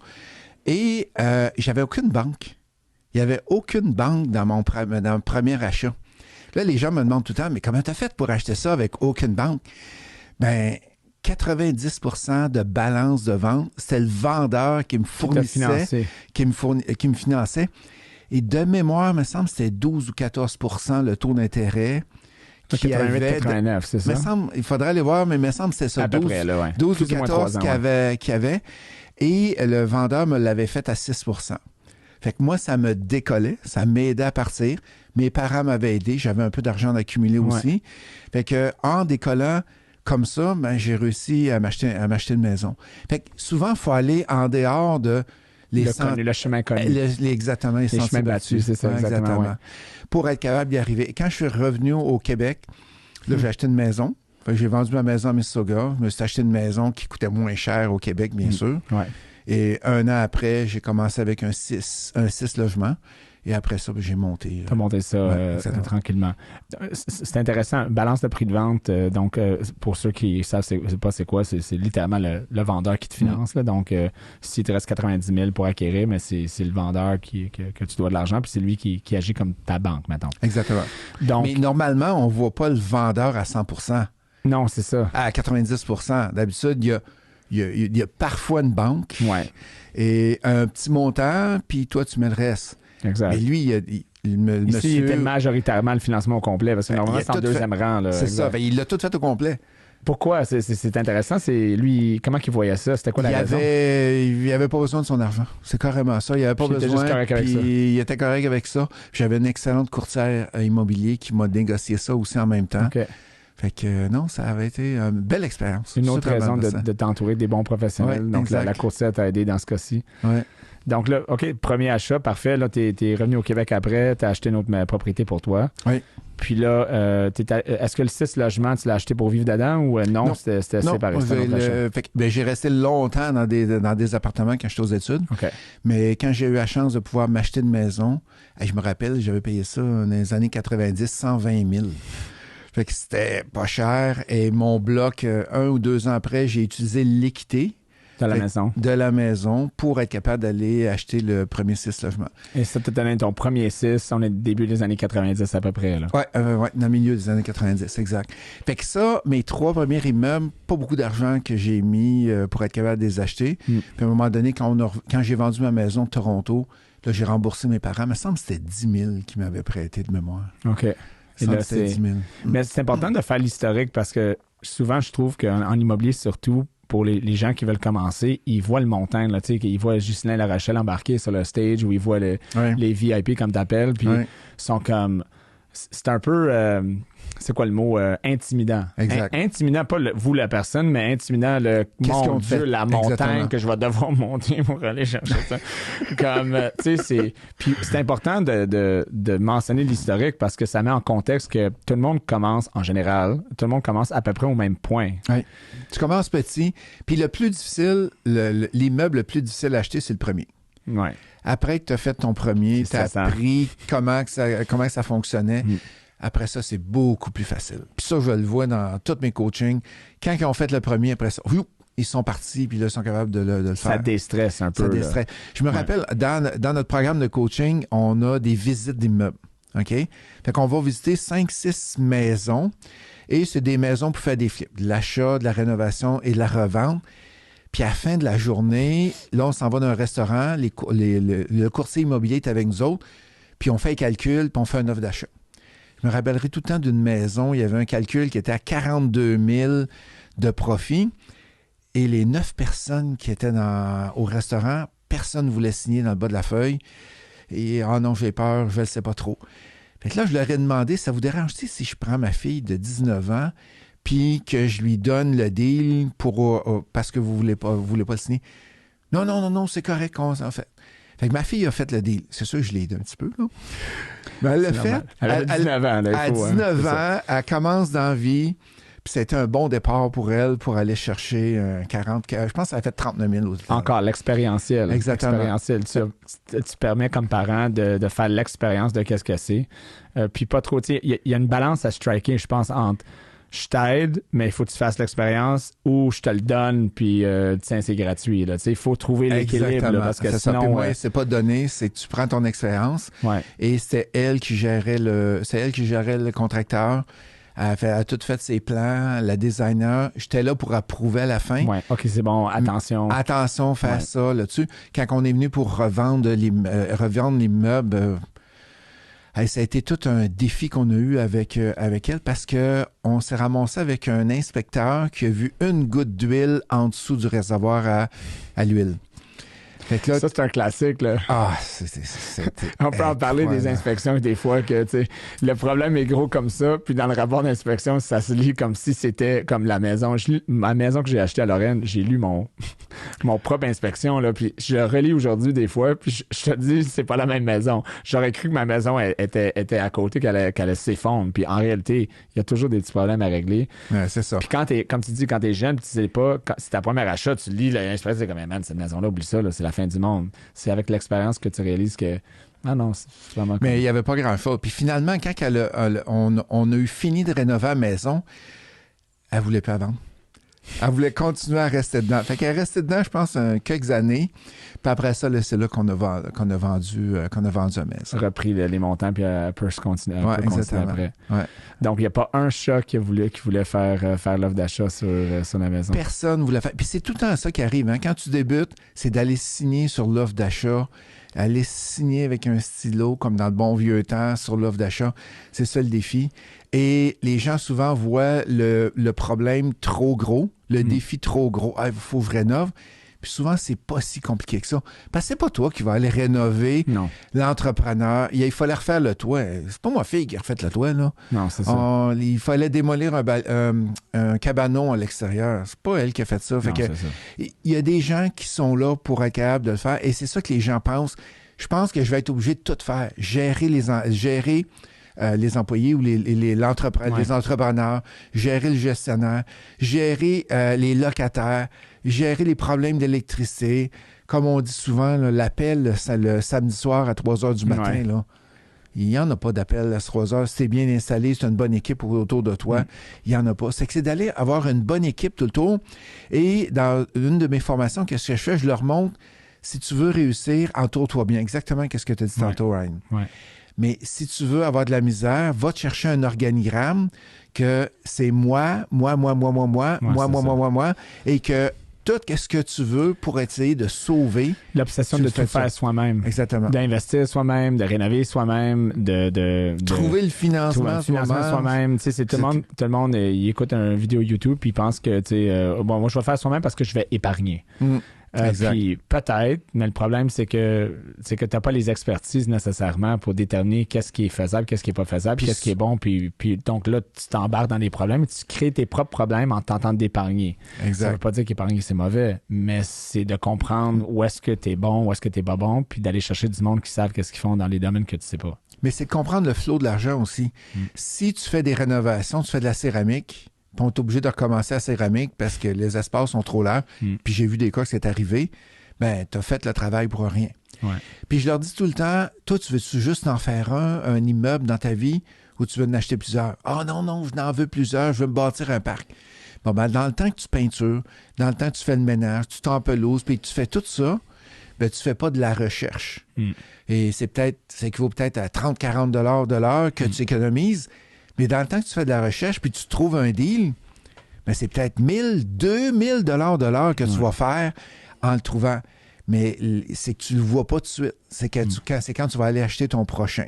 [SPEAKER 2] Et j'avais aucune banque. Il n'y avait aucune banque dans mon premier achat. Là, les gens me demandent tout le temps, mais comment tu as fait pour acheter ça avec aucune banque? 90% de balance de vente, c'était le vendeur qui me fournissait, qui me finançait. Et de mémoire, il me semble que c'était 12 ou 14% le taux d'intérêt.
[SPEAKER 1] 88-89, c'est ça?
[SPEAKER 2] Il faudrait aller voir, mais il me semble que c'était ça. 12 ou 14 qu'il y avait. Et le vendeur me l'avait fait à 6%. Fait que moi, ça me décollait, ça m'aidait à partir. Mes parents m'avaient aidé, j'avais un peu d'argent d'accumuler aussi. Fait que en décollant comme ça, j'ai réussi à m'acheter une maison. Fait que souvent, il faut aller en dehors de
[SPEAKER 1] le chemin connu.
[SPEAKER 2] Exactement, les
[SPEAKER 1] chemins battus, c'est ça, exactement.
[SPEAKER 2] Pour être capable d'y arriver. Et quand je suis revenu au Québec, là, j'ai acheté une maison. Fait que j'ai vendu ma maison à Mississauga. Je me suis acheté une maison qui coûtait moins cher au Québec, bien sûr.
[SPEAKER 1] Ouais.
[SPEAKER 2] Et 1 an après, j'ai commencé avec un 6 logements. Et après ça, j'ai monté.
[SPEAKER 1] Tu as monté ça tranquillement. C'est intéressant. Balance de prix de vente. Donc, pour ceux qui savent c'est quoi, c'est littéralement le vendeur qui te finance. Là. Donc, s'il te reste 90 000 pour acquérir, mais c'est le vendeur que tu dois de l'argent, puis c'est lui qui agit comme ta banque, mettons.
[SPEAKER 2] Exactement. Donc, mais normalement, on ne voit pas le vendeur à 100%.
[SPEAKER 1] Non, c'est ça.
[SPEAKER 2] À 90%. D'habitude, il y a parfois une banque et un petit montant, puis toi, tu mets le reste.
[SPEAKER 1] Exact.
[SPEAKER 2] Mais lui,
[SPEAKER 1] Ici,
[SPEAKER 2] monsieur...
[SPEAKER 1] il était majoritairement le financement au complet, parce que normalement, c'est en deuxième rang.
[SPEAKER 2] C'est ça. Il l'a tout fait au complet.
[SPEAKER 1] Pourquoi? C'est intéressant. C'est lui, comment il voyait ça? C'était quoi la raison?
[SPEAKER 2] Il n'avait pas besoin de son argent. C'est carrément ça. Il n'avait pas besoin.
[SPEAKER 1] Il était juste correct avec ça.
[SPEAKER 2] Il était correct avec ça. J'avais une excellente courtière immobilier qui m'a négocié ça aussi en même temps.
[SPEAKER 1] Okay.
[SPEAKER 2] Fait que non, ça avait été une belle expérience.
[SPEAKER 1] Une autre
[SPEAKER 2] Super
[SPEAKER 1] raison
[SPEAKER 2] belle ça.
[SPEAKER 1] de t'entourer des bons professionnels.
[SPEAKER 2] Ouais,
[SPEAKER 1] Donc,
[SPEAKER 2] exact.
[SPEAKER 1] la coursière t'a aidé dans ce cas-ci.
[SPEAKER 2] Ouais.
[SPEAKER 1] Donc là, OK, premier achat, parfait. Là, t'es revenu au Québec après, t'as acheté une autre propriété pour toi.
[SPEAKER 2] Oui.
[SPEAKER 1] Puis là, est-ce que le 6 logements, tu l'as acheté pour vivre dedans ou non?
[SPEAKER 2] Non.
[SPEAKER 1] C'était
[SPEAKER 2] Non,
[SPEAKER 1] séparé? C'était un autre achat.
[SPEAKER 2] fait que, j'ai resté longtemps dans des appartements quand j'étais aux études.
[SPEAKER 1] OK.
[SPEAKER 2] Mais quand j'ai eu la chance de pouvoir m'acheter une maison, je me rappelle, j'avais payé ça dans les années 90, 120 000. Fait que c'était pas cher. Et mon bloc, 1 ou 2 ans après, j'ai utilisé l'équité
[SPEAKER 1] De la maison.
[SPEAKER 2] de la maison pour être capable d'aller acheter le premier 6 logements.
[SPEAKER 1] Et ça t'a donné ton premier 6, on est début des années 90 à peu près. Là.
[SPEAKER 2] Ouais, dans le milieu des années 90, exact. Fait que ça, mes 3 premiers immeubles, pas beaucoup d'argent que j'ai mis pour être capable de les acheter. Puis à un moment donné, quand j'ai vendu ma maison de Toronto, là, j'ai remboursé mes parents. Il me semble que c'était 10 000 qu'ils m'avaient prêté de mémoire.
[SPEAKER 1] OK. Et là,
[SPEAKER 2] C'était 10 000.
[SPEAKER 1] Mais c'est important de faire l'historique parce que souvent, je trouve qu'en immobilier, surtout, pour les gens qui veulent commencer, ils voient le montant, là, tu sais, ils voient Ghislain Larachelle embarquer sur le stage ou ils voient les VIP, comme t'appelles, puis ils sont comme... C'est un peu... c'est quoi le mot? Intimidant.
[SPEAKER 2] Exact.
[SPEAKER 1] Intimidant, pas vous, la personne, mais intimidant, mon Dieu,
[SPEAKER 2] fait?
[SPEAKER 1] la montagne
[SPEAKER 2] Exactement.
[SPEAKER 1] que je vais devoir monter pour aller chercher ça. Comme, tu sais, c'est... Puis c'est important de mentionner l'historique parce que ça met en contexte que tout le monde commence, en général, tout le monde commence à peu près au même point.
[SPEAKER 2] Oui. Tu commences petit, puis le plus difficile, l'immeuble le plus difficile à acheter, c'est le premier.
[SPEAKER 1] Ouais.
[SPEAKER 2] Après que tu as fait ton premier, tu
[SPEAKER 1] C'est
[SPEAKER 2] as
[SPEAKER 1] ça.
[SPEAKER 2] appris comment ça fonctionnait. Après ça, c'est beaucoup plus facile. Puis ça, je le vois dans tous mes coachings. Quand ils ont fait le premier, après ça, ils sont partis, puis là, ils sont capables de le faire.
[SPEAKER 1] Ça déstresse un peu.
[SPEAKER 2] Ça déstresse. Je me rappelle, dans notre programme de coaching, on a des visites d'immeubles. OK? Fait qu'on va visiter 5-6 maisons. Et c'est des maisons pour faire des flips. De l'achat, de la rénovation et de la revente. Puis à la fin de la journée, là, on s'en va dans un restaurant. Le courtier immobilier est avec nous autres. Puis on fait un calcul, puis on fait une offre d'achat. Je me rappellerai tout le temps d'une maison. Il y avait un calcul qui était à 42 000 de profit. Et les 9 personnes qui étaient au restaurant, personne ne voulait signer dans le bas de la feuille. Et « Ah non, j'ai peur, je ne le sais pas trop ». Fait que là, je leur ai demandé, ça vous dérange-t-il si je prends ma fille de 19 ans puis que je lui donne le deal parce que vous voulez pas le signer? Non, c'est correct qu'on s'en fait. Fait que ma fille a fait le deal. C'est sûr que je l'ai aidé un petit peu, là. Mais elle l'a fait.
[SPEAKER 1] Elle a 19 ans. Là,
[SPEAKER 2] à 19 ans, elle commence dans la vie. Puis c'était un bon départ pour elle pour aller chercher 40... Je pense qu'elle a fait 39 000 aux États-Unis.
[SPEAKER 1] Encore l'expérientiel.
[SPEAKER 2] Exactement.
[SPEAKER 1] L'expérientiel. Tu permets comme parent de faire l'expérience de qu'est-ce que c'est. Puis pas trop... Il y a une balance à striker, je pense, entre je t'aide, mais il faut que tu fasses l'expérience ou je te le donne, puis tiens, c'est gratuit. Il faut trouver l'équilibre. Là, parce que sinon...
[SPEAKER 2] Puis moi, c'est pas donné, c'est que tu prends ton expérience.
[SPEAKER 1] Ouais.
[SPEAKER 2] Et c'est elle qui gérait le contracteur. Elle a tout fait ses plans, la designer. J'étais là pour approuver à la fin.
[SPEAKER 1] Ouais, OK, c'est bon. Attention.
[SPEAKER 2] Attention, faire ça là-dessus. Quand on est venu pour revendre l'immeuble, ça a été tout un défi qu'on a eu avec elle parce qu'on s'est ramassé avec un inspecteur qui a vu une goutte d'huile en dessous du réservoir à l'huile. Fait que là,
[SPEAKER 1] ça, c'est un classique. Là.
[SPEAKER 2] Ah,
[SPEAKER 1] on peut en parler des inspections des fois que le problème est gros comme ça, puis dans le rapport d'inspection, ça se lit comme si c'était comme la maison. Ma maison que j'ai achetée à Lorraine, j'ai lu mon propre inspection, là, puis je relis aujourd'hui des fois, puis je te dis, c'est pas la même maison. J'aurais cru que ma maison était à côté, qu'elle allait s'effondre, puis en réalité, il y a toujours des petits problèmes à régler.
[SPEAKER 2] Ouais, c'est ça.
[SPEAKER 1] Puis comme tu dis, quand t'es jeune, tu sais pas, c'est ta première achat, tu lis l'inspection, c'est comme, man, cette maison-là, oublie ça, là, c'est la fin du monde. C'est avec l'expérience que tu réalises que ah non, c'est vraiment cool.
[SPEAKER 2] Mais il n'y avait pas grand-chose. Puis finalement, quand on a eu fini de rénover la maison, elle ne voulait pas vendre. Elle voulait continuer à rester dedans. Fait qu'elle est restée dedans, je pense, quelques années. Puis après ça, là, c'est là qu'on a vendu la maison.
[SPEAKER 1] Repris les montants, puis elle peut continuer après.
[SPEAKER 2] Ouais.
[SPEAKER 1] Donc, il n'y a pas un chat qui voulait faire l'offre d'achat sur la maison.
[SPEAKER 2] Personne ne voulait faire. Puis c'est tout le temps ça qui arrive. Hein? Quand tu débutes, c'est d'aller signer sur l'offre d'achat, aller signer avec un stylo, comme dans le bon vieux temps, sur l'offre d'achat. C'est ça le défi. Et les gens souvent voient le problème trop gros, le défi trop gros. Ah, il faut que je rénove. Puis souvent, c'est pas si compliqué que ça. Parce que c'est pas toi qui vas aller rénover l'entrepreneur. Il fallait refaire le toit. C'est pas ma fille qui a refait le toit, là.
[SPEAKER 1] Non, c'est ça.
[SPEAKER 2] Il fallait démolir un cabanon à l'extérieur. C'est pas elle qui a fait ça. Fait que, il y a des gens qui sont là pour être capables de le faire. Et c'est ça que les gens pensent. Je pense que je vais être obligé de tout faire. Gérer les employés ou les entrepreneurs, gérer le gestionnaire, gérer les locataires, gérer les problèmes d'électricité. Comme on dit souvent, là, l'appel le samedi soir à 3 heures du matin, là, il n'y en a pas d'appel à 3 heures. Si tu es bien installé, c'est une bonne équipe autour de toi, il n'y en a pas. C'est d'aller avoir une bonne équipe tout le tour. Et dans une de mes formations, qu'est-ce que je fais? Je leur montre, si tu veux réussir, entoure-toi bien. Exactement ce que tu as dit tantôt, Ryan.
[SPEAKER 1] Ouais.
[SPEAKER 2] Mais si tu veux avoir de la misère, va te chercher un organigramme que c'est moi, et que tout ce que tu veux pour essayer de sauver.
[SPEAKER 1] L'obsession de tout faire soi-même.
[SPEAKER 2] Exactement.
[SPEAKER 1] D'investir soi-même, de rénover soi-même, de
[SPEAKER 2] trouver le financement
[SPEAKER 1] soi-même. Tu sais, c'est tout le monde, il écoute une vidéo YouTube puis il pense que, tu sais, moi, je vais faire soi-même parce que je vais épargner. Puis peut-être, mais le problème, c'est que tu n'as pas les expertises nécessairement pour déterminer qu'est-ce qui est faisable, qu'est-ce qui n'est pas faisable, puis qu'est-ce qui est bon. Puis donc là, tu t'embarques dans des problèmes et tu crées tes propres problèmes en tentant d'épargner. Ça ne veut pas dire qu'épargner, c'est mauvais, mais c'est de comprendre où est-ce que tu es bon, où est-ce que tu n'es pas bon, puis d'aller chercher du monde qui savent qu'est-ce qu'ils font dans les domaines que tu ne sais pas.
[SPEAKER 2] Mais c'est de comprendre le flot de l'argent aussi. Si tu fais des rénovations, tu fais de la céramique, puis on est obligé de recommencer à céramique parce que les espaces sont trop larges, puis j'ai vu des cas que c'est arrivé, ben tu as fait le travail pour rien.
[SPEAKER 1] Ouais.
[SPEAKER 2] Puis je leur dis tout le temps, toi, tu veux-tu juste en faire un immeuble dans ta vie ou tu veux en acheter plusieurs? Ah non, je n'en veux plusieurs, je veux me bâtir un parc. Bon, ben dans le temps que tu peintures, dans le temps que tu fais le ménage, tu t'empelouses, puis tu fais tout ça, ben tu fais pas de la recherche. Et ça équivaut peut-être à 30-40 $ de l'heure que tu économises. Mais dans le temps que tu fais de la recherche puis tu trouves un deal, ben c'est peut-être 1 000-2 000 $ de l'heure que tu vas faire en le trouvant. Mais c'est que tu le vois pas tout de suite. C'est quand tu vas aller acheter ton prochain.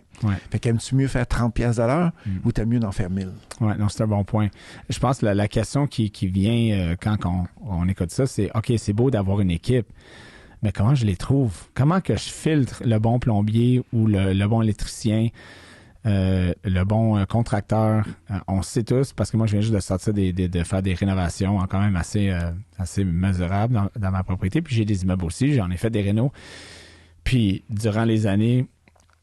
[SPEAKER 2] Fait qu'aimes-tu mieux faire 30 $ de l'heure ou t'aimes mieux d'en faire 1000?
[SPEAKER 1] Oui, non, c'est un bon point. Je pense que la question qui vient quand on écoute ça, c'est OK, c'est beau d'avoir une équipe, mais comment je les trouve? Comment que je filtre le bon plombier ou le bon électricien? Le bon contracteur, on sait tous, parce que moi, je viens juste de sortir de faire des rénovations quand même assez mesurables dans ma propriété. Puis j'ai des immeubles aussi, j'en ai fait des rénos. Puis durant les années,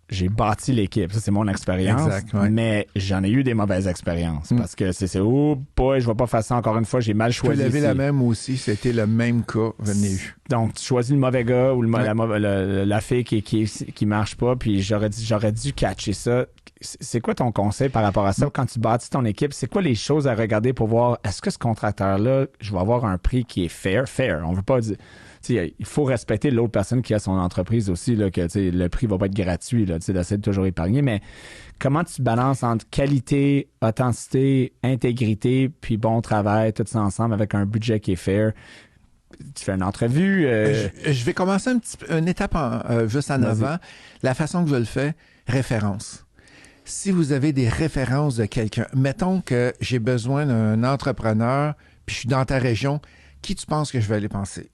[SPEAKER 1] j'ai bâti l'équipe. Ça, c'est mon expérience.
[SPEAKER 2] Exact, ouais.
[SPEAKER 1] Mais j'en ai eu des mauvaises expériences. Parce que c'est oh boy, je vais pas faire ça encore une fois, j'ai mal choisi.
[SPEAKER 2] Tu l'avais la même aussi, c'était le même cas, venez eu.
[SPEAKER 1] Donc, tu choisis le mauvais gars ou la fille qui marche pas, puis j'aurais dû catcher ça. C'est quoi ton conseil par rapport à ça? Quand tu bâtis ton équipe, c'est quoi les choses à regarder pour voir, est-ce que ce contracteur-là, je vais avoir un prix qui est fair? On veut pas dire... il faut respecter l'autre personne qui a son entreprise aussi, là, que le prix va pas être gratuit, là, d'essayer de toujours épargner, mais comment tu balances entre qualité, authenticité, intégrité, puis bon travail, tout ça ensemble avec un budget qui est fair? Tu fais une entrevue.
[SPEAKER 2] Je vais commencer une étape juste en avant. La façon que je le fais, référence. Si vous avez des références de quelqu'un, mettons que j'ai besoin d'un entrepreneur, puis je suis dans ta région, qui tu penses que je vais aller penser?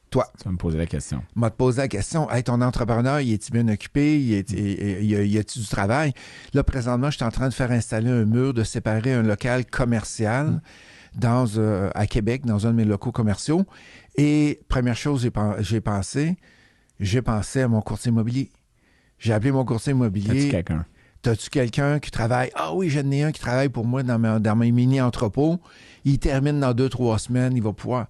[SPEAKER 2] Toi.
[SPEAKER 1] Tu vas me poser la question.
[SPEAKER 2] Je vais te poser la question. Hey, ton entrepreneur, il est-il bien occupé? Y a-t-il du travail? Là, présentement, je suis en train de faire installer un mur, de séparer un local commercial à Québec, dans un de mes locaux commerciaux. Et première chose, j'ai pensé à mon courtier immobilier. J'ai appelé mon courtier immobilier.
[SPEAKER 1] As-tu quelqu'un?
[SPEAKER 2] T'as-tu quelqu'un qui travaille? Ah oui, j'en ai un qui travaille pour moi dans mes mini-entrepôts. Il termine dans 2-3 semaines, il va pouvoir.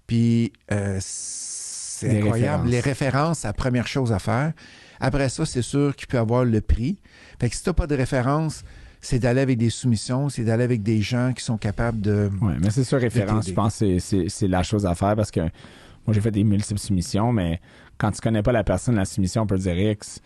[SPEAKER 2] Puis, c'est incroyable. Les références, c'est la première chose à faire. Après ça, c'est sûr qu'il peut avoir le prix. Fait que si t'as pas de référence, c'est d'aller avec des soumissions, c'est d'aller avec des gens qui sont capables de...
[SPEAKER 1] Oui, mais c'est sûr, référence, je pense que c'est la chose à faire parce que moi, j'ai fait des multiples soumissions, mais quand tu connais pas la personne, la soumission, on peut dire X...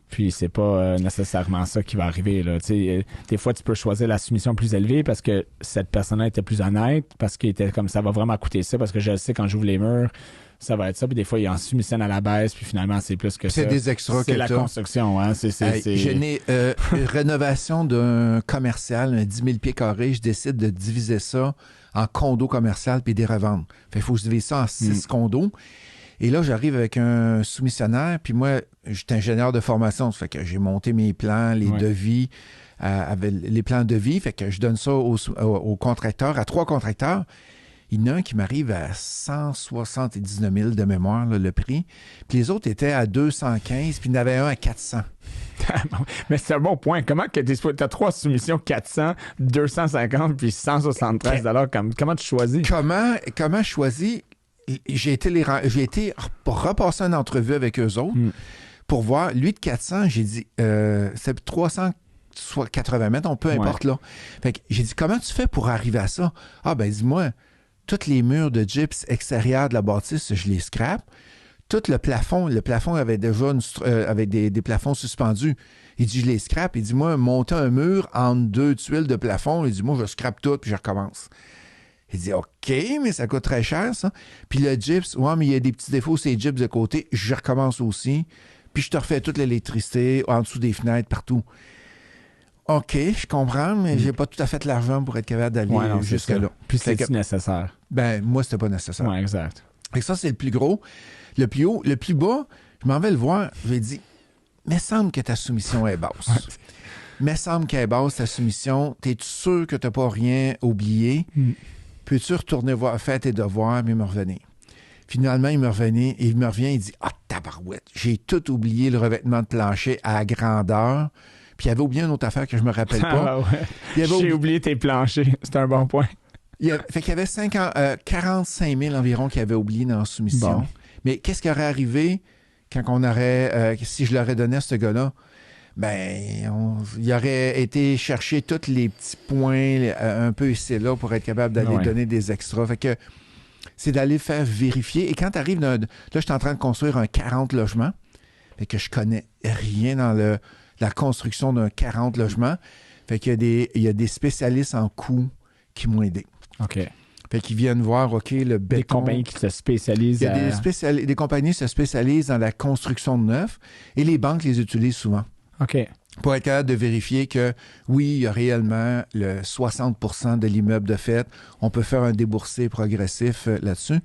[SPEAKER 1] Puis c'est pas nécessairement ça qui va arriver, là. Des fois, tu peux choisir la soumission plus élevée parce que cette personne-là était plus honnête, parce qu'il était comme ça va vraiment coûter ça, parce que je sais quand j'ouvre les murs, ça va être ça. Puis des fois, il en soumissionne à la baisse, puis finalement, c'est plus que ça.
[SPEAKER 2] C'est des extras.
[SPEAKER 1] C'est la construction, hein.
[SPEAKER 2] Je n'ai une rénovation d'un commercial, un 10 000 pieds carrés. Je décide de diviser ça en condo commercial puis des reventes. Fait qu'il faut que je divise ça en 6 condos. Et là, j'arrive avec un soumissionnaire, puis moi, j'étais ingénieur de formation, ça fait que j'ai monté mes plans, les devis, avec les plans de devis, fait que je donne ça aux contracteurs, à 3 contracteurs. Il y en a un qui m'arrive à 179 000 de mémoire, là, le prix. Puis les autres étaient à 215, puis il y en avait un à 400.
[SPEAKER 1] Mais c'est un bon point. Comment que tu as 3 soumissions, 400, 250, puis 173 Comment tu choisis?
[SPEAKER 2] Comment je choisis? J'ai été repasser une entrevue avec eux autres pour voir. Lui de 400, j'ai dit, c'est 380 mètres, peu importe là. Fait que j'ai dit, comment tu fais pour arriver à ça? Ah, ben dis-moi, tous les murs de gyps extérieurs de la bâtisse, je les scrape. Tout le plafond avait déjà avec des plafonds suspendus. Il dit, je les scrape. Il dit, moi, monter un mur entre 2 tuiles de plafond, il dit, moi, je scrape tout puis je recommence. Il dit, OK, mais ça coûte très cher, ça. Puis le gyps, ouais, mais il y a des petits défauts, c'est gyps de côté, je recommence aussi. Puis je te refais toute l'électricité en dessous des fenêtres, partout. OK, je comprends, mais j'ai pas tout à fait l'argent pour être capable d'aller jusque-là.
[SPEAKER 1] Puis c'est nécessaire?
[SPEAKER 2] Ben, moi, c'était pas nécessaire.
[SPEAKER 1] Oui, exact.
[SPEAKER 2] Et ça, c'est le plus gros. Le plus haut, le plus bas, je m'en vais le voir, je lui ai dit, mais semble que ta soumission est basse. Mais semble qu'elle est basse, ta soumission. T'es-tu sûr que t'as pas rien oublié? Peux-tu retourner faire tes devoirs, mais me revenir? Finalement, il me revient, il dit, ah, tabarouette, j'ai tout oublié le revêtement de plancher à grandeur. Puis il avait oublié une autre affaire que je me rappelle pas.
[SPEAKER 1] J'ai oublié tes planchers. C'est un bon point.
[SPEAKER 2] Fait qu'il y avait 45 000 environ qu'il avait oublié dans la soumission. Bon. Mais qu'est-ce qui aurait arrivé quand on aurait, si je l'aurais donné à ce gars-là? Ben, il aurait été chercher tous les petits points un peu ici et là pour être capable d'aller donner des extras. Fait que c'est d'aller faire vérifier. Et quand tu arrives là, je suis en train de construire un 40 logements. Fait que je connais rien dans la construction d'un 40 logements. Fait qu'il y a des spécialistes en coûts qui m'ont aidé.
[SPEAKER 1] OK.
[SPEAKER 2] Fait qu'ils viennent voir, OK, le béton.
[SPEAKER 1] Des compagnies qui se spécialisent.
[SPEAKER 2] Il y a des compagnies qui se spécialisent dans la construction de neuf et les banques les utilisent souvent.
[SPEAKER 1] OK.
[SPEAKER 2] Pour être capable de vérifier que, oui, il y a réellement le 60 % de l'immeuble de fait. On peut faire un déboursé progressif là-dessus.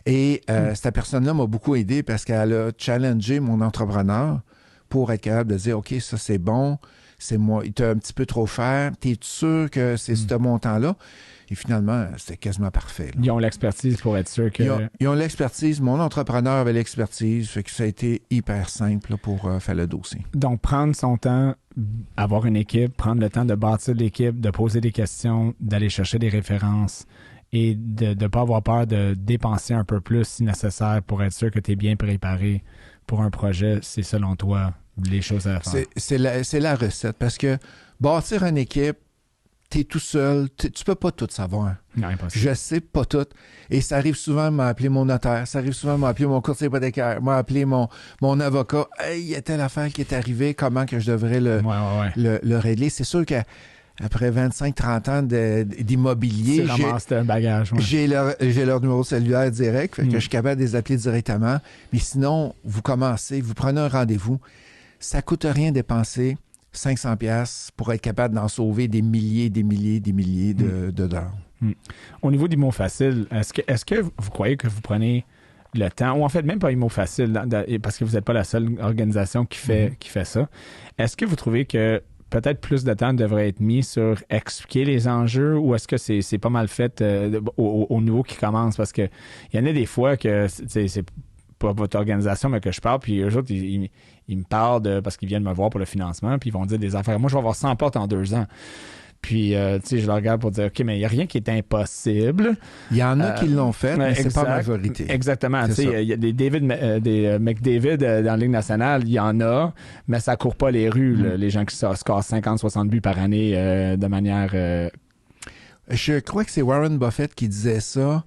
[SPEAKER 2] Et cette personne-là m'a beaucoup aidé parce qu'elle a challengé mon entrepreneur pour être capable de dire, OK, ça c'est bon, c'est moi, il t'a un petit peu trop cher, t'es sûr que c'est ce montant-là? Et finalement, c'était quasiment parfait. Là.
[SPEAKER 1] Ils ont l'expertise pour être sûr que...
[SPEAKER 2] Ils ont l'expertise. Mon entrepreneur avait l'expertise. Fait que ça a été hyper simple là, pour faire le dossier.
[SPEAKER 1] Donc, prendre son temps, avoir une équipe, prendre le temps de bâtir l'équipe, de poser des questions, d'aller chercher des références et de ne pas avoir peur de dépenser un peu plus si nécessaire pour être sûr que tu es bien préparé pour un projet, c'est selon toi les choses à faire.
[SPEAKER 2] C'est la recette. Parce que bâtir une équipe, t'es tout seul, tu peux pas tout savoir.
[SPEAKER 1] Non, impossible.
[SPEAKER 2] Je sais pas tout. Et ça arrive souvent à m'appeler mon notaire, ça arrive souvent à m'appeler mon courtier hypothécaire, m'appeler mon avocat. Hey, il y a telle affaire qui est arrivée, comment que je devrais le régler. C'est sûr qu'après 25-30 ans d'immobilier, j'ai leur numéro cellulaire direct, fait que je suis capable de les appeler directement. Mais sinon, vous prenez un rendez-vous. Ça coûte rien dépenser 500$ pour être capable d'en sauver des milliers de dollars.
[SPEAKER 1] Au niveau d'Immo Facile, est-ce que vous croyez que vous prenez le temps, ou en fait même pas Immo Facile, parce que vous n'êtes pas la seule organisation qui fait ça, est-ce que vous trouvez que peut-être plus de temps devrait être mis sur expliquer les enjeux, ou est-ce que c'est pas mal fait au niveau qui commence? Parce qu'il y en a des fois que c'est pas votre organisation, mais que je parle, puis eux autres, ils me parlent parce qu'ils viennent me voir pour le financement, puis ils vont dire des affaires. Moi, je vais avoir 100 portes en 2 ans. Puis, tu sais, je leur regarde pour dire, OK, mais il n'y a rien qui est impossible.
[SPEAKER 2] Il y en a qui l'ont fait, mais c'est pas la majorité.
[SPEAKER 1] Exactement. Tu sais, il y a des McDavid dans la Ligue nationale, il y en a, mais ça ne court pas les rues, les gens qui scorent 50-60 buts par année de manière...
[SPEAKER 2] Je crois que c'est Warren Buffett qui disait ça.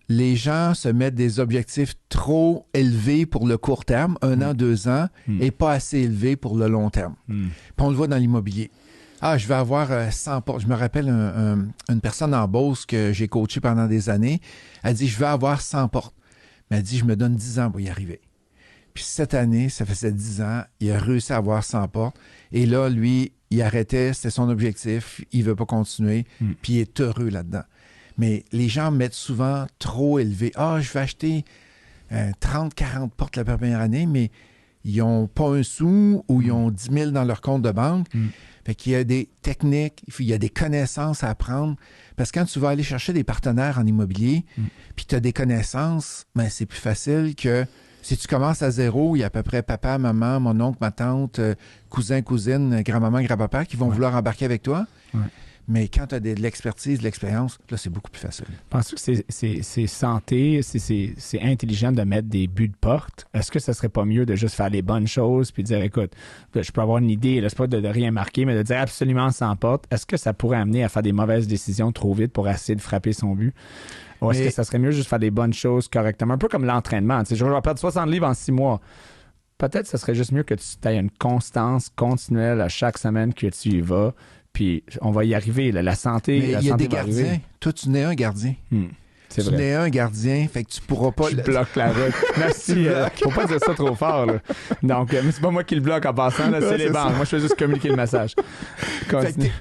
[SPEAKER 2] Les gens se mettent des objectifs trop élevés pour le court terme, 1 an, 2 ans, et pas assez élevés pour le long terme. Puis on le voit dans l'immobilier. Ah, je vais avoir 100 portes. Je me rappelle une personne en Beauce que j'ai coachée pendant des années. Elle dit, je vais avoir 100 portes. Mais elle dit, je me donne 10 ans pour y arriver. Puis cette année, ça faisait 10 ans, il a réussi à avoir 100 portes. Et là, lui, il arrêtait, c'était son objectif, il veut pas continuer, puis il est heureux là-dedans. Mais les gens mettent souvent trop élevé. Ah, je vais acheter 30, 40 portes la première année, mais ils n'ont pas un sou ou ils ont 10 000 dans leur compte de banque. Fait qu'il y a des techniques, il y a des connaissances à apprendre. Parce que quand tu vas aller chercher des partenaires en immobilier, puis tu as des connaissances, ben c'est plus facile que si tu commences à zéro, il y a à peu près papa, maman, mon oncle, ma tante, cousin, cousine, grand-maman, grand-papa qui vont vouloir embarquer avec toi.
[SPEAKER 1] Ouais.
[SPEAKER 2] Mais quand tu as de l'expertise, de l'expérience, là, c'est beaucoup plus facile.
[SPEAKER 1] Penses-tu que c'est santé, c'est intelligent de mettre des buts de porte? Est-ce que ça serait pas mieux de juste faire les bonnes choses puis de dire, écoute, je peux avoir une idée, là, c'est pas de rien marquer, mais de dire absolument sans porte? Est-ce que ça pourrait amener à faire des mauvaises décisions trop vite pour essayer de frapper son but? Ou est-ce que ça serait mieux juste faire des bonnes choses correctement? Un peu comme l'entraînement. Tu sais, je vais perdre 60 livres en 6 mois. Peut-être que ce serait juste mieux que tu aies une constance continuelle à chaque semaine que tu y vas. Puis on va y arriver. Là. La santé,
[SPEAKER 2] mais
[SPEAKER 1] la
[SPEAKER 2] il y a
[SPEAKER 1] santé
[SPEAKER 2] des gardiens.
[SPEAKER 1] Arriver.
[SPEAKER 2] Toi, tu n'es un gardien.
[SPEAKER 1] C'est
[SPEAKER 2] tu
[SPEAKER 1] vrai.
[SPEAKER 2] n'es un gardien, fait que tu pourras pas...
[SPEAKER 1] Je bloque la route. Merci. Faut pas dire ça trop fort. Là. Donc, mais c'est pas moi qui le bloque en passant. Là, c'est les banques. Moi, je fais juste communiquer le message.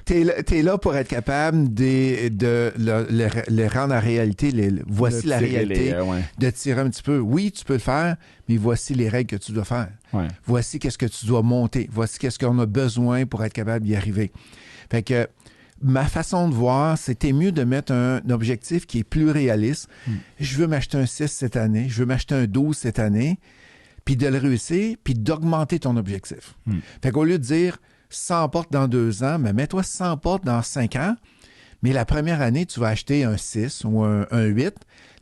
[SPEAKER 2] T'es là pour être capable de le rendre à réalité. Voici la réalité. De tirer un petit peu. Oui, tu peux le faire, mais voici les règles que tu dois faire.
[SPEAKER 1] Ouais.
[SPEAKER 2] Voici qu'est-ce que tu dois monter. Voici qu'est-ce qu'on a besoin pour être capable d'y arriver. Fait que ma façon de voir, c'était mieux de mettre un objectif qui est plus réaliste. Je veux m'acheter un 6 cette année, je veux m'acheter un 12 cette année, puis de le réussir, puis d'augmenter ton objectif. Fait qu'au lieu de dire 100 portes dans 2 ans, mais mets-toi 100 portes dans 5 ans, mais la première année, tu vas acheter un 6 ou un 8.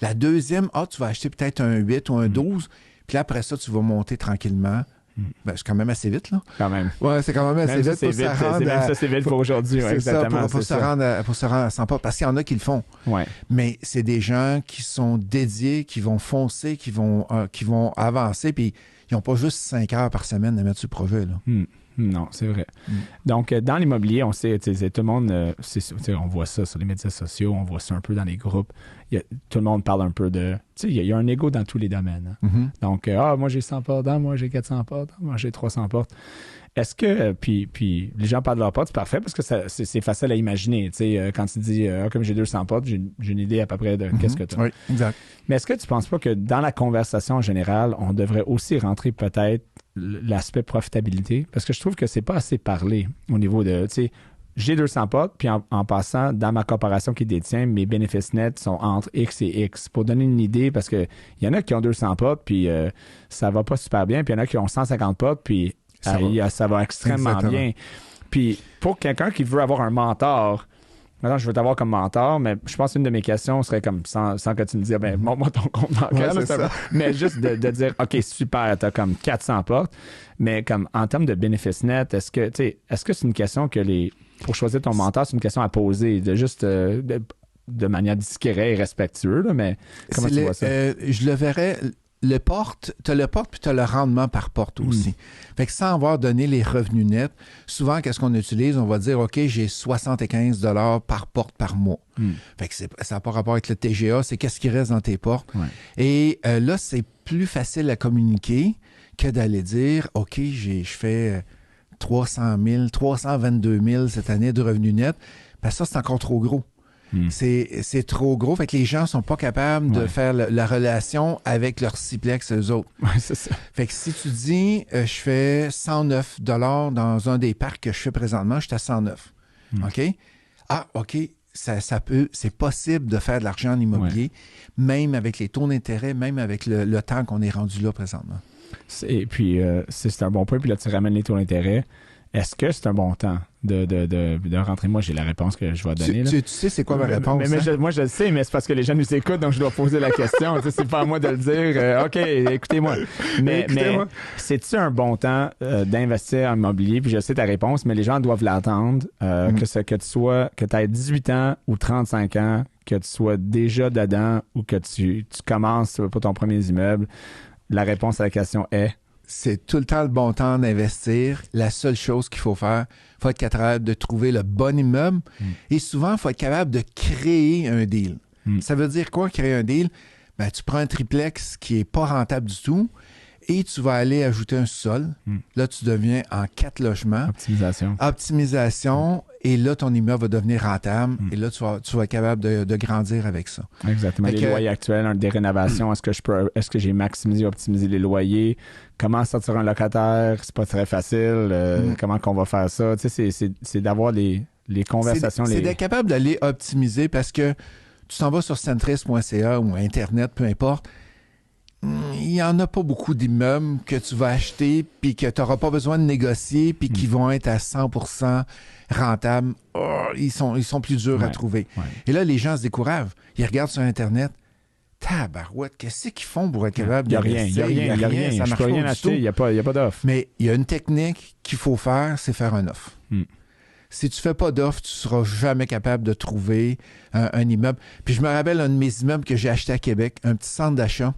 [SPEAKER 2] La deuxième, tu vas acheter peut-être un 8 ou un 12, puis là, après ça, tu vas monter tranquillement. Ben, c'est quand même assez vite, là.
[SPEAKER 1] Quand même.
[SPEAKER 2] Ouais, c'est quand même assez vite.
[SPEAKER 1] C'est vite pour aujourd'hui. Ouais, exactement.
[SPEAKER 2] Pour se rendre à 100 portes. Parce qu'il y en a qui le font.
[SPEAKER 1] Ouais.
[SPEAKER 2] Mais c'est des gens qui sont dédiés, qui vont foncer, qui vont avancer, puis ils n'ont pas juste 5 heures par semaine à mettre sur le projet, là.
[SPEAKER 1] Non, c'est vrai. Donc, dans l'immobilier, on sait, tout le monde, on voit ça sur les médias sociaux, on voit ça un peu dans les groupes. Tout le monde parle un peu de... Tu sais, il y a un ego dans tous les domaines. Hein. Donc, moi, j'ai 100 portes, moi, j'ai 400 portes, moi, j'ai 300 portes. Est-ce que... Puis les gens parlent de leurs portes, c'est parfait parce que c'est facile à imaginer. Tu sais, quand tu dis, comme j'ai 200 portes, j'ai une idée à peu près de qu'est-ce que tu as.
[SPEAKER 2] Oui, exact. Mais
[SPEAKER 1] est-ce que tu ne penses pas que dans la conversation en général, on devrait aussi rentrer peut-être l'aspect profitabilité? Parce que je trouve que c'est pas assez parlé au niveau de, tu sais, j'ai 200 portes, puis en passant, dans ma corporation qui détient, mes bénéfices nets sont entre X et X. Pour donner une idée, parce qu'il y en a qui ont 200 portes, puis ça va pas super bien, puis il y en a qui ont 150 portes, puis ça va extrêmement
[SPEAKER 2] Exactement.
[SPEAKER 1] bien. Puis pour quelqu'un qui veut avoir un mentor, maintenant, je veux t'avoir comme mentor, mais je pense qu'une de mes questions serait comme, sans que tu me dises, montre-moi ton compte bancaire. Mais juste de dire, OK, super, t'as comme 400 portes, mais comme en termes de bénéfices nets, est-ce que c'est une question que pour choisir ton mentor, c'est une question à poser, de juste de manière discrète et respectueuse, mais comment tu vois ça?
[SPEAKER 2] Je le verrais... T'as le porte puis t'as le rendement par porte aussi. Fait que sans avoir donné les revenus nets, souvent, qu'est-ce qu'on utilise? On va dire, OK, j'ai 75 $ par porte par mois. Fait que ça n'a pas rapport avec le TGA, c'est qu'est-ce qui reste dans tes portes.
[SPEAKER 1] Ouais.
[SPEAKER 2] Et là, c'est plus facile à communiquer que d'aller dire, OK, je fais 300 000, 322 000 cette année de revenus nets. Parce que ça, c'est encore trop gros. C'est trop gros. Fait que les gens ne sont pas capables de faire la relation avec leur Ciplex, eux autres.
[SPEAKER 1] Ouais, c'est ça.
[SPEAKER 2] Fait que si tu dis, je fais 109 $ dans un des parcs que je fais présentement, je suis à 109. OK? Ah, OK. Ça peut, c'est possible de faire de l'argent en immobilier, même avec les taux d'intérêt, même avec le temps qu'on est rendu là présentement.
[SPEAKER 1] Et puis, c'est un bon point. Puis là, tu ramènes les taux d'intérêt. Est-ce que c'est un bon temps de rentrer? Moi, j'ai la réponse que je vais donner.
[SPEAKER 2] Tu sais c'est quoi ma réponse?
[SPEAKER 1] Moi, je le sais, mais c'est parce que les gens nous écoutent, donc je dois poser la question. C'est pas à moi de le dire. OK, écoutez-moi. Mais c'est-tu un bon temps d'investir en immobilier? Puis je sais ta réponse, mais les gens doivent l'attendre. Que tu aies 18 ans ou 35 ans, que tu sois déjà dedans ou que tu commences pour ton premier immeuble. La réponse à la question est...
[SPEAKER 2] C'est tout le temps le bon temps d'investir. La seule chose qu'il faut faire, il faut être capable de trouver le bon immeuble. Et souvent, il faut être capable de créer un deal. Ça veut dire quoi, créer un deal? Ben, tu prends un triplex qui n'est pas rentable du tout et tu vas aller ajouter un sol. Là, tu deviens en 4 logements.
[SPEAKER 1] Optimisation.
[SPEAKER 2] Et là, ton immeuble va devenir rentable. Et là, tu vas être capable de grandir avec ça.
[SPEAKER 1] Exactement. Les loyers actuels, des rénovations, est-ce que j'ai maximisé, optimisé les loyers? Comment sortir un locataire? C'est pas très facile. Comment qu'on va faire ça? Tu sais, c'est d'avoir les conversations.
[SPEAKER 2] C'est d'être capable d'aller optimiser parce que tu t'en vas sur centris.ca ou Internet, peu importe. Il n'y en a pas beaucoup d'immeubles que tu vas acheter puis que tu n'auras pas besoin de négocier puis qui vont être à 100% rentables. Oh, ils sont plus durs à trouver. Ouais. Et là, les gens se découragent. Ils regardent sur Internet. Tabarouette, qu'est-ce qu'ils font pour être capable d'investir?
[SPEAKER 1] Il n'y a rien. Ça marche pas rien acheter. Il n'y a pas d'offre.
[SPEAKER 2] Mais il y a une technique qu'il faut faire, c'est faire une offre. Si tu ne fais pas d'offre, tu ne seras jamais capable de trouver un immeuble. Puis je me rappelle un de mes immeubles que j'ai acheté à Québec, un petit centre d'achat.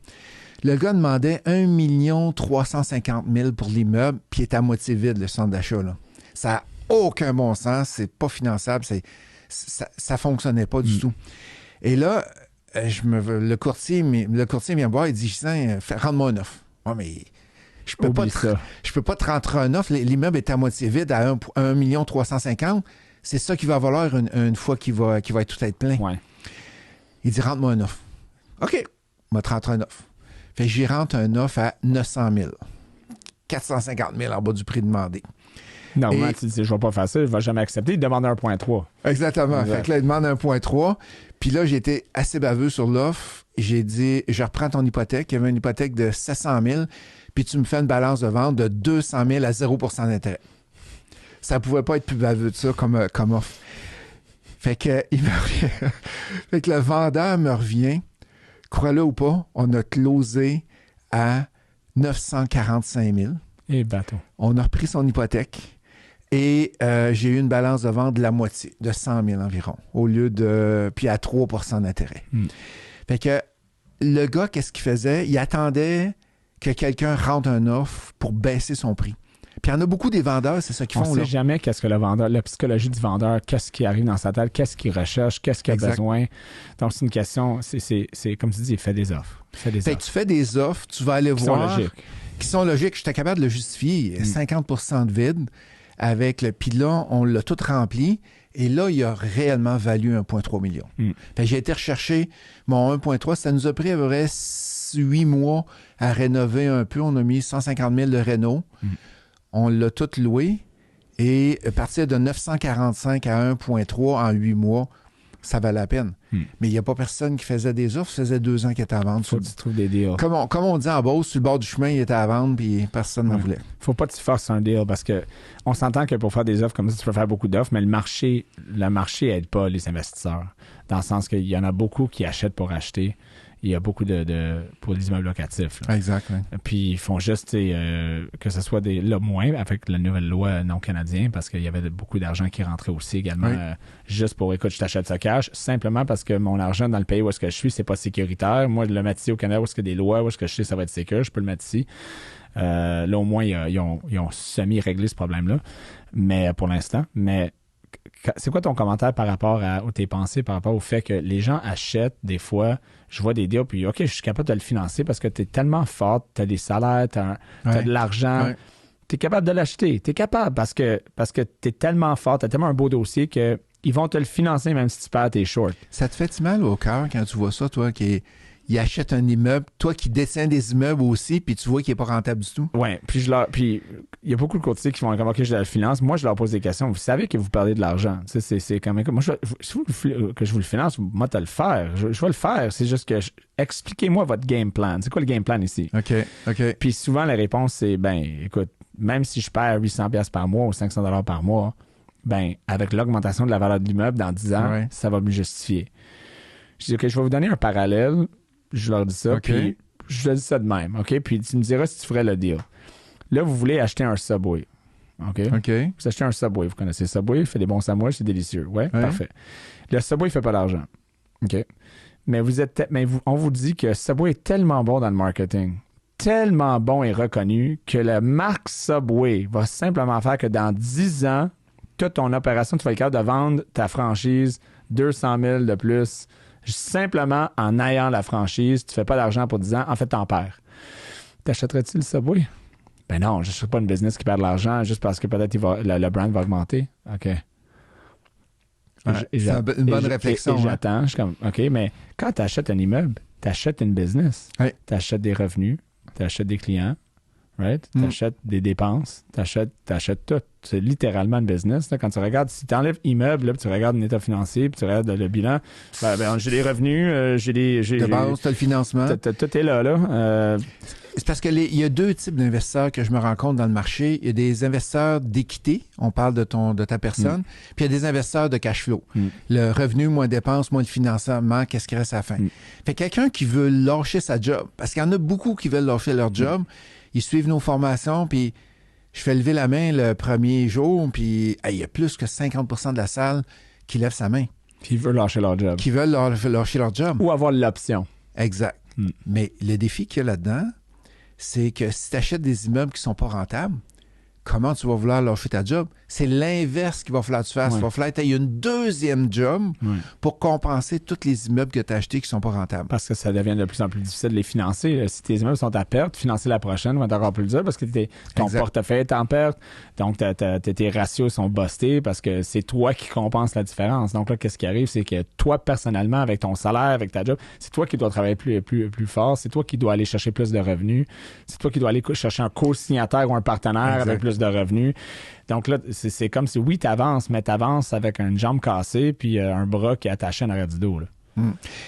[SPEAKER 2] Le gars demandait 1 350 000 pour l'immeuble, puis il était à moitié vide, le centre d'achat. Là. Ça n'a aucun bon sens, c'est pas finançable, ça ne fonctionnait pas du tout. Et là, le courtier vient me voir, il dit, Ghislain, rends-moi une offre. Ouais, mais je peux pas te rentrer une offre. L'immeuble est à moitié vide à 1 350 000. C'est ça qui va valoir une fois qu'il va tout être plein.
[SPEAKER 1] Ouais.
[SPEAKER 2] Il dit, rentre-moi une offre. OK, moi, te rentrer une offre. Fait que j'y rentre un offre à 900 000. 450 000 en bas du prix demandé.
[SPEAKER 1] Normalement, tu dis, je ne vais pas faire ça, je ne vais jamais accepter. Il demande 1,3.
[SPEAKER 2] Exactement. Fait que là, il demande 1,3. Puis là, j'ai été assez baveux sur l'offre. J'ai dit, je reprends ton hypothèque. Il y avait une hypothèque de 700 000. Puis tu me fais une balance de vente de 200 000 à 0% d'intérêt. Ça ne pouvait pas être plus baveux de ça comme offre. Fait que, fait que le vendeur me revient. Crois-le ou pas, on a closé à 945 000.
[SPEAKER 1] Et bateau.
[SPEAKER 2] On a repris son hypothèque et j'ai eu une balance de vente de la moitié, de 100 000 environ, au lieu de... puis à 3% d'intérêt. Fait que le gars, qu'est-ce qu'il faisait? Il attendait que quelqu'un rentre un offre pour baisser son prix. Puis il y en a beaucoup des vendeurs, c'est ça qu'ils font.
[SPEAKER 1] On ne sait jamais qu'est-ce que le vendeur, la psychologie du vendeur, qu'est-ce qui arrive dans sa tête, qu'est-ce qu'il recherche, qu'est-ce qu'il a besoin. Donc, c'est une question, c'est comme tu dis, il fait des offres.
[SPEAKER 2] Fait que tu fais des offres, tu vas aller voir. Qui sont logiques. J'étais capable de le justifier. 50% de vide avec le... Puis là, on l'a tout rempli. Et là, il a réellement valu 1,3 million. Fait que j'ai été rechercher mon 1,3. Ça nous a pris à peu près 8 mois à rénover un peu. On a mis 150 000 de réno. On l'a tout loué et à partir de 945 à 1,3 en 8 mois, ça valait la peine. Mais il n'y a pas personne qui faisait des offres. Ça faisait 2 ans qu'il était à vendre.
[SPEAKER 1] Faut que tu trouves des deals.
[SPEAKER 2] Comme on dit en Beauce, sur le bord du chemin, il était à vendre puis personne n'en voulait.
[SPEAKER 1] Faut pas que tu forces un deal parce que on s'entend que pour faire des offres comme ça, tu peux faire beaucoup d'offres, mais le marché aide pas les investisseurs. Dans le sens qu'il y en a beaucoup qui achètent pour acheter. Il y a beaucoup pour les immeubles locatifs. Là.
[SPEAKER 2] Exact. Oui.
[SPEAKER 1] Puis ils font juste que ce soit moins avec la nouvelle loi non canadienne parce qu'il y avait beaucoup d'argent qui rentrait aussi également juste pour écoute, je t'achète ça cash, simplement parce que mon argent dans le pays où est-ce que je suis, c'est pas sécuritaire. Moi, je le mettre ici au Canada où est-ce que des lois, où est-ce que je sais ça va être sécure, je peux le mettre ici. Là, au moins, ils ont semi-réglé ce problème-là. Mais pour l'instant, c'est quoi ton commentaire par rapport ou tes pensées par rapport au fait que les gens achètent des fois, je vois des deals, puis OK, je suis capable de le financer parce que tu es tellement fort, tu as des salaires, tu as de l'argent, tu es capable de l'acheter. Tu es capable parce que tu es tellement fort, tu as tellement un beau dossier qu'ils vont te le financer même si tu perds tes shorts.
[SPEAKER 2] Ça te fait mal au cœur quand tu vois ça, toi, il achète un immeuble, toi qui dessins des immeubles aussi, puis tu vois qu'il n'est pas rentable du tout.
[SPEAKER 1] Oui, puis il y a beaucoup de courtiers qui vont comme OK, je la finance. Moi, je leur pose des questions. Vous savez que vous parlez de l'argent. C'est quand même. Moi, si vous que je vous le finance, moi, tu le faire. Je vais le faire. C'est juste que expliquez-moi votre game plan. C'est quoi le game plan ici?
[SPEAKER 2] OK.
[SPEAKER 1] Puis souvent, la réponse, c'est écoute, même si je perds 800$ par mois ou 500$ par mois, avec l'augmentation de la valeur de l'immeuble dans 10 ans, ça va me justifier. Je dis OK, je vais vous donner un parallèle. Je leur dis ça, puis je leur dis ça de même, OK? Puis tu me diras si tu ferais le deal. Là, vous voulez acheter un Subway, OK? Vous achetez un Subway, vous connaissez Subway, il fait des bons sandwichs, c'est délicieux, ouais. Parfait. Le Subway, il fait pas d'argent, OK? Mais on vous dit que Subway est tellement bon dans le marketing, tellement bon et reconnu, que la marque Subway va simplement faire que dans 10 ans, toute ton opération, tu vas être capable de vendre ta franchise 200 000 de plus, simplement en ayant la franchise, tu fais pas d'argent pour 10 ans, en fait, t'en perds. T'achèterais-tu le Subway? Ben non, je ne suis pas une business qui perd de l'argent juste parce que peut-être le brand va augmenter. OK.
[SPEAKER 2] C'est une bonne réflexion.
[SPEAKER 1] Et j'attends. Je suis comme, OK, mais quand tu achètes un immeuble, tu achètes une business.
[SPEAKER 2] Ouais.
[SPEAKER 1] Tu achètes des revenus, tu achètes des clients, right? Tu achètes des dépenses, tu achètes tout. C'est littéralement une business. Là. Quand tu regardes, si tu enlèves immeuble, là, puis tu regardes l'état financier, puis tu regardes le bilan, j'ai des revenus, j'ai des...
[SPEAKER 2] De base, tu as le financement.
[SPEAKER 1] Tout est là.
[SPEAKER 2] C'est parce que il y a deux types d'investisseurs que je me rends compte dans le marché. Il y a des investisseurs d'équité, on parle de ta personne, puis il y a des investisseurs de cash flow. Le revenu, moins dépenses, moins le financement, qu'est-ce qui reste à la fin? Fait quelqu'un qui veut lâcher sa job, parce qu'il y en a beaucoup qui veulent lâcher leur job, ils suivent nos formations, puis je fais lever la main le premier jour, puis il y a plus que 50% de la salle qui lève sa main.
[SPEAKER 1] Qui veulent lâcher leur job.
[SPEAKER 2] Qui veulent lâcher leur job.
[SPEAKER 1] Ou avoir l'option.
[SPEAKER 2] Exact. Mais le défi qu'il y a là-dedans, c'est que si tu achètes des immeubles qui ne sont pas rentables, comment tu vas vouloir lâcher ta job? C'est l'inverse qu'il va falloir que tu fasses. Il va falloir que tu aies une deuxième job pour compenser tous les immeubles que tu as achetés qui ne sont pas rentables.
[SPEAKER 1] Parce que ça devient de plus en plus difficile de les financer. Si tes immeubles sont à perte, financer la prochaine va être encore plus dur parce que ton portefeuille est en perte. Donc, tes ratios sont bustés parce que c'est toi qui compenses la différence. Donc là, qu'est-ce qui arrive? C'est que toi, personnellement, avec ton salaire, avec ta job, c'est toi qui dois travailler plus fort. C'est toi qui dois aller chercher plus de revenus. C'est toi qui dois aller chercher un co-signataire ou un partenaire avec plus de revenus. Donc là, c'est comme si, oui, tu avances, mais tu avances avec une jambe cassée puis un bras qui est attaché en arrière du dos. Là.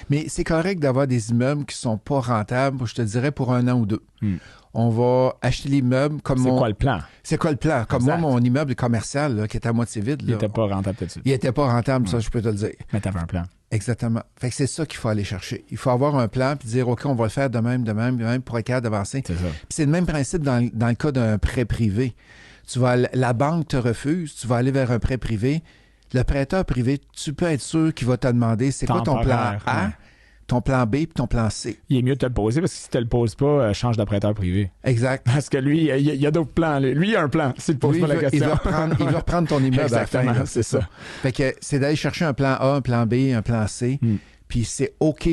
[SPEAKER 2] Mais c'est correct d'avoir des immeubles qui ne sont pas rentables, je te dirais, pour 1 an ou 2. On va acheter l'immeuble comme
[SPEAKER 1] C'est quoi le plan?
[SPEAKER 2] C'est quoi le plan? Comme
[SPEAKER 1] exact.
[SPEAKER 2] moi, mon immeuble commercial là, qui était à moitié vide.
[SPEAKER 1] Il n'était pas rentable tout de suite.
[SPEAKER 2] Il n'était pas rentable, ça, je peux te le dire.
[SPEAKER 1] Mais tu avais un plan.
[SPEAKER 2] Exactement. Fait que c'est ça qu'il faut aller chercher. Il faut avoir un plan puis dire, OK, on va le faire de même pour être capable d'avancer.
[SPEAKER 1] C'est ça.
[SPEAKER 2] Puis c'est le même principe dans le cas d'un prêt privé. La banque te refuse, tu vas aller vers un prêt privé. Le prêteur privé, tu peux être sûr qu'il va te demander c'est quoi ton plan A, ton plan B puis ton plan C.
[SPEAKER 1] Il est mieux de te le poser parce que si tu ne le poses pas, change de prêteur privé.
[SPEAKER 2] Exact.
[SPEAKER 1] Parce que lui, il y a d'autres plans. Lui, il a un plan. S'il ne pose pas la question.
[SPEAKER 2] Il veut reprendre ton immeuble
[SPEAKER 1] exactement,
[SPEAKER 2] à la fin.
[SPEAKER 1] C'est ça.
[SPEAKER 2] Fait que c'est d'aller chercher un plan A, un plan B, un plan C. Puis c'est OK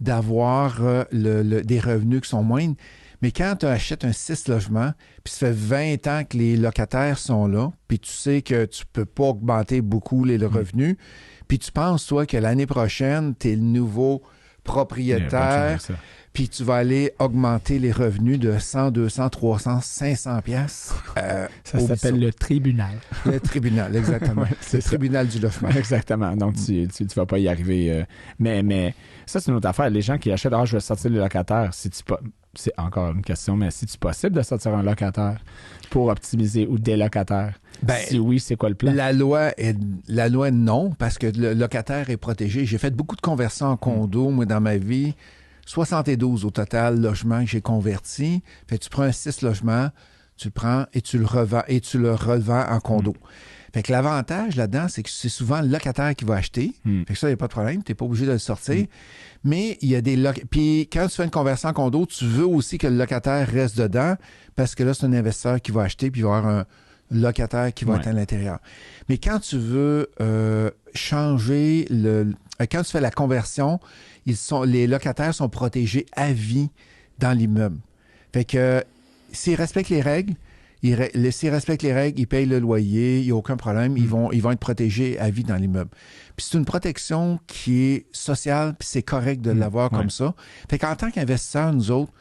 [SPEAKER 2] d'avoir des revenus qui sont moindres. Mais quand tu achètes un 6 logements, puis ça fait 20 ans que les locataires sont là, puis tu sais que tu peux pas augmenter beaucoup les revenus, puis tu penses, toi, que l'année prochaine, tu es le nouveau propriétaire, puis tu vas aller augmenter les revenus de 100, 200, 300, 500 piastres.
[SPEAKER 1] Ça s'appelle le tribunal.
[SPEAKER 2] Le tribunal, exactement. C'est le tribunal du logement.
[SPEAKER 1] Exactement. Donc, tu vas pas y arriver. Mais ça, c'est une autre affaire. Les gens qui achètent, je vais sortir les locataires. C'est encore une question, mais c'est-tu possible de sortir un locataire pour optimiser ou des locataires? Si oui, c'est quoi le plan?
[SPEAKER 2] La loi, non, parce que le locataire est protégé. J'ai fait beaucoup de conversions en condo, moi, dans ma vie. 72 au total logements que j'ai convertis. Fait que tu prends un 6 logements, tu le prends et tu le revends en condo. Fait que l'avantage là-dedans, c'est que c'est souvent le locataire qui va acheter. Fait que ça, il n'y a pas de problème. Tu n'es pas obligé de le sortir. Mais il y a des Puis quand tu fais une conversion en condo, tu veux aussi que le locataire reste dedans parce que là, c'est un investisseur qui va acheter puis il va y avoir un locataire qui va être à l'intérieur. Mais quand tu veux changer quand tu fais la conversion, les locataires sont protégés à vie dans l'immeuble. Fait que s'ils respectent les règles, s'ils respectent les règles, ils payent le loyer, il n'y a aucun problème, ils vont être protégés à vie dans l'immeuble. Puis c'est une protection qui est sociale, puis c'est correct de l'avoir comme ça. Fait qu'en tant qu'investisseur, nous autres,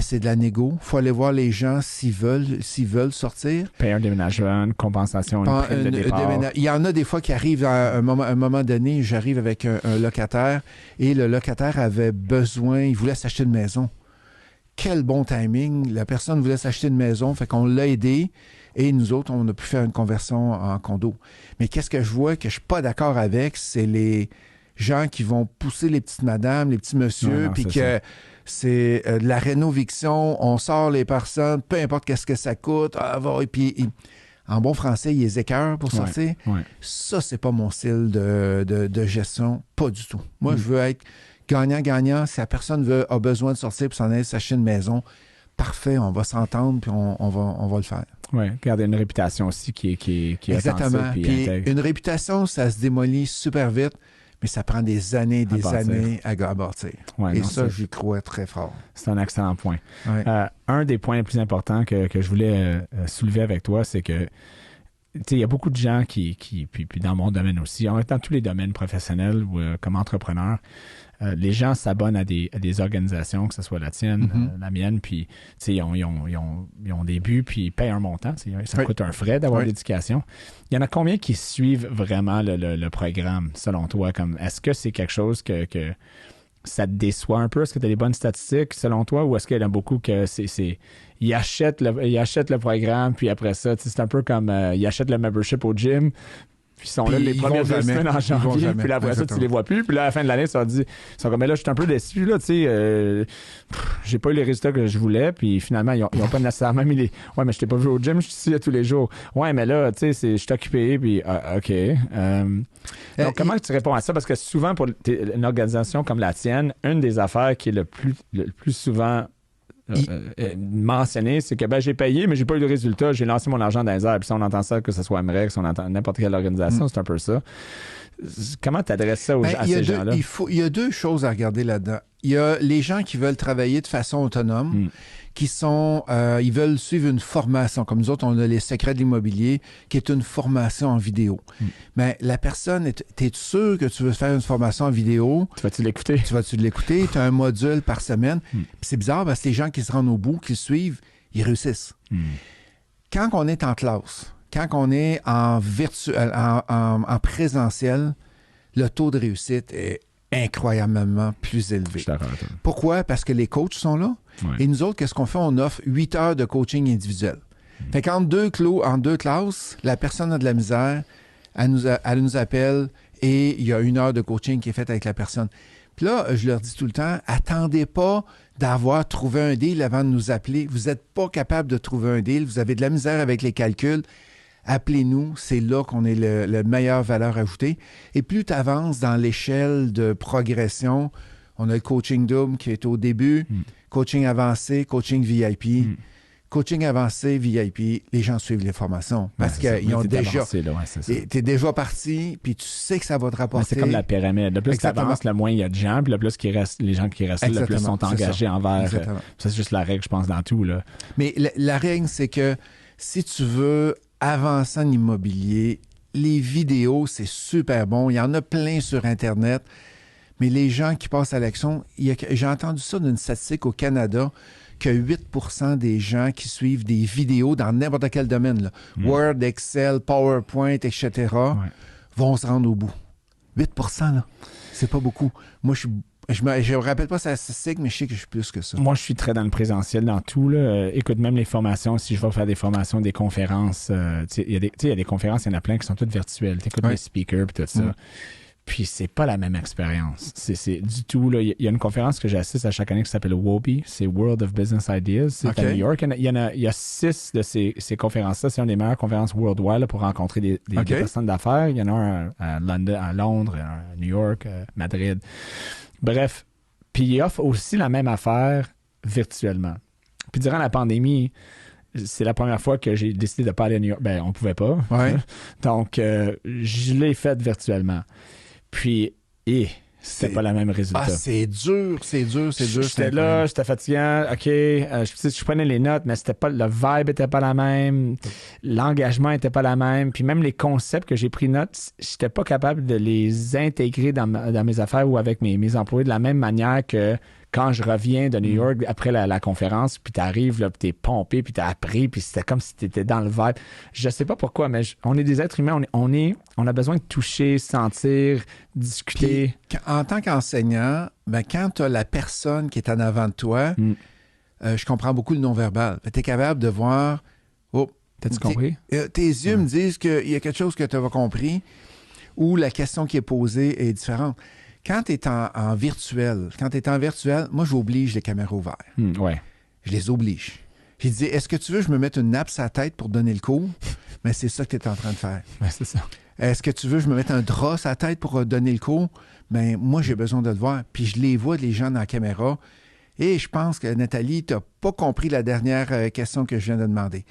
[SPEAKER 2] c'est de la négo. Il faut aller voir les gens s'ils veulent sortir.
[SPEAKER 1] Payer un déménagement, une compensation, une prime de départ.
[SPEAKER 2] Il y en a des fois qui arrivent à un moment donné, j'arrive avec un locataire et le locataire avait besoin, il voulait s'acheter une maison. Quel bon timing. La personne voulait s'acheter une maison, fait qu'on l'a aidé et nous autres, on a pu faire une conversion en condo. Mais qu'est-ce que je vois que je suis pas d'accord avec, c'est les gens qui vont pousser les petites madames, les petits messieurs, puis que c'est de la rénoviction, on sort les personnes, peu importe qu'est-ce que ça coûte, et puis en bon français, il les écœure pour sortir. Ça, c'est pas mon style de gestion, pas du tout. Moi, je veux être gagnant-gagnant. Si la personne a besoin de sortir pour s'en aller s'acheter une maison, parfait, on va s'entendre puis on va le faire.
[SPEAKER 1] Oui, garder une réputation aussi qui est
[SPEAKER 2] exactement. Puis une réputation, ça se démolit super vite, mais ça prend des années à bâtir.
[SPEAKER 1] Ouais,
[SPEAKER 2] j'y crois très fort.
[SPEAKER 1] C'est un excellent point.
[SPEAKER 2] Ouais.
[SPEAKER 1] Un des points les plus importants que je voulais soulever avec toi, c'est que il y a beaucoup de gens puis dans mon domaine aussi, dans tous les domaines professionnels ou comme entrepreneur, les gens s'abonnent à des organisations, que ce soit la tienne, la mienne, puis ils ont des buts, puis ils payent un montant. Ça coûte un frais d'avoir l'éducation. Il y en a combien qui suivent vraiment le programme, selon toi? Est-ce que c'est quelque chose que ça te déçoit un peu? Est-ce que tu as des bonnes statistiques, selon toi, ou est-ce qu'il y en a beaucoup que ils achètent le programme, puis après ça, c'est un peu comme ils achètent le membership au gym, puis ils sont là les premières 2 semaines en janvier, puis là, après ça, tu les vois plus, puis là, à la fin de l'année, ils sont comme, mais là, je suis un peu déçu, là, tu sais, j'ai pas eu les résultats que je voulais, puis finalement, ils ont pas nécessairement mis les... Ouais, mais je t'ai pas vu au gym, je suis ici tous les jours. Ouais, mais là, tu sais, je suis occupé, puis OK. Donc, comment tu réponds à ça? Parce que souvent, pour une organisation comme la tienne, une des affaires qui est le plus souvent mentionné, c'est que j'ai payé, mais j'ai pas eu de résultat, j'ai lancé mon argent dans les airs. Puis si on entend ça, que ce soit Amrex, on entend n'importe quelle organisation, c'est un peu ça. Comment tu adresses ça à ces gens-là?
[SPEAKER 2] Il y a 2 choses à regarder là-dedans. Il y a les gens qui veulent travailler de façon autonome, qui ils veulent suivre une formation. Comme nous autres, on a les secrets de l'immobilier, qui est une formation en vidéo. Mais la personne, t'es sûr que tu veux faire une formation en vidéo?
[SPEAKER 1] Tu vas-tu l'écouter?
[SPEAKER 2] Tu as un module par semaine. Puis c'est bizarre parce que les gens qui se rendent au bout, qui suivent, ils réussissent. Quand on est en classe, quand on est en présentiel, le taux de réussite est incroyablement plus élevé. Pourquoi? Parce que les coachs sont là. Ouais. Et nous autres, qu'est-ce qu'on fait? On offre 8 heures de coaching individuel. Fait qu'entre deux classes, la personne a de la misère, elle nous appelle et il y a 1 heure de coaching qui est faite avec la personne. Puis là, je leur dis tout le temps, attendez pas d'avoir trouvé un deal avant de nous appeler. Vous n'êtes pas capable de trouver un deal, vous avez de la misère avec les calculs. Appelez-nous, c'est là qu'on est la meilleure valeur ajoutée. Et plus tu avances dans l'échelle de progression, on a le coaching double qui est au début, coaching avancé, coaching VIP. Coaching avancé, VIP, les gens suivent les formations parce qu'ils ont déjà... T'es déjà parti, puis tu sais que ça va te rapporter.
[SPEAKER 1] C'est comme la pyramide. Le plus tu avances, le moins il y a de gens, puis le plus les gens qui restent là, le plus sont engagés envers... Ça, c'est juste la règle, je pense, dans tout. Là.
[SPEAKER 2] Mais la règle, c'est que si tu veux avancer en immobilier, les vidéos, c'est super bon. Il y en a plein sur Internet. Mais les gens qui passent à l'action, j'ai entendu ça d'une statistique au Canada, que 8% des gens qui suivent des vidéos dans n'importe quel domaine, là, Word, Excel, PowerPoint, etc., vont se rendre au bout. 8%, là, c'est pas beaucoup. Moi, je me rappelle pas sa statistique, mais je sais que je suis plus que ça.
[SPEAKER 1] Moi, je suis très dans le présentiel, dans tout. Là. Écoute, même les formations, si je vais faire des formations, des conférences, il y a des conférences, il y en a plein qui sont toutes virtuelles. Tu écoutes les speakers et tout ça. Puis c'est pas la même expérience. C'est du tout. Là. Il y a une conférence que j'assiste à chaque année qui s'appelle WOBI, c'est World of Business Ideas. C'est à New York. Il y a 6 de ces conférences-là. C'est une des meilleures conférences worldwide là, pour rencontrer des personnes d'affaires. Il y en a un à Londres, un à New York, Madrid. Bref. Puis il offre aussi la même affaire virtuellement. Puis durant la pandémie, c'est la première fois que j'ai décidé de pas aller à New York. Ben, on pouvait pas.
[SPEAKER 2] Ouais.
[SPEAKER 1] Donc, je l'ai fait virtuellement. Puis, c'était pas le même résultat.
[SPEAKER 2] Ah, c'est dur.
[SPEAKER 1] J'étais là, j'étais fatiguant. OK, je prenais les notes, mais c'était pas, le vibe était pas la même. L'engagement était pas la même. Puis même les concepts que j'ai pris note, j'étais pas capable de les intégrer dans mes affaires ou avec mes employés de la même manière que quand je reviens de New York après la conférence, puis t'arrives, là, puis t'es pompé, puis t'as appris, puis c'était comme si t'étais dans le vibe. Je sais pas pourquoi, mais on est des êtres humains, on a besoin de toucher, sentir, discuter.
[SPEAKER 2] Puis, en tant qu'enseignant, quand t'as la personne qui est en avant de toi, je comprends beaucoup le non-verbal. T'es capable de voir... Oh,
[SPEAKER 1] t'as-tu compris?
[SPEAKER 2] Tes yeux me disent qu'il y a quelque chose que tu as compris ou la question qui est posée est différente. Quand tu es en virtuel, moi, j'oblige les caméras ouvertes.
[SPEAKER 1] Ouais.
[SPEAKER 2] Je les oblige. J'ai dit, est-ce que tu veux que je me mette une nappe sur la tête pour donner le cours? Mais c'est ça que tu es en train de faire.
[SPEAKER 1] Ouais, c'est ça.
[SPEAKER 2] Est-ce que tu veux que je me mette un drap sur la tête pour donner le cours? Ben moi, j'ai besoin de le voir. Puis je les vois, les gens dans la caméra. Et je pense que, Nathalie, tu n'as pas compris la dernière question que je viens de demander.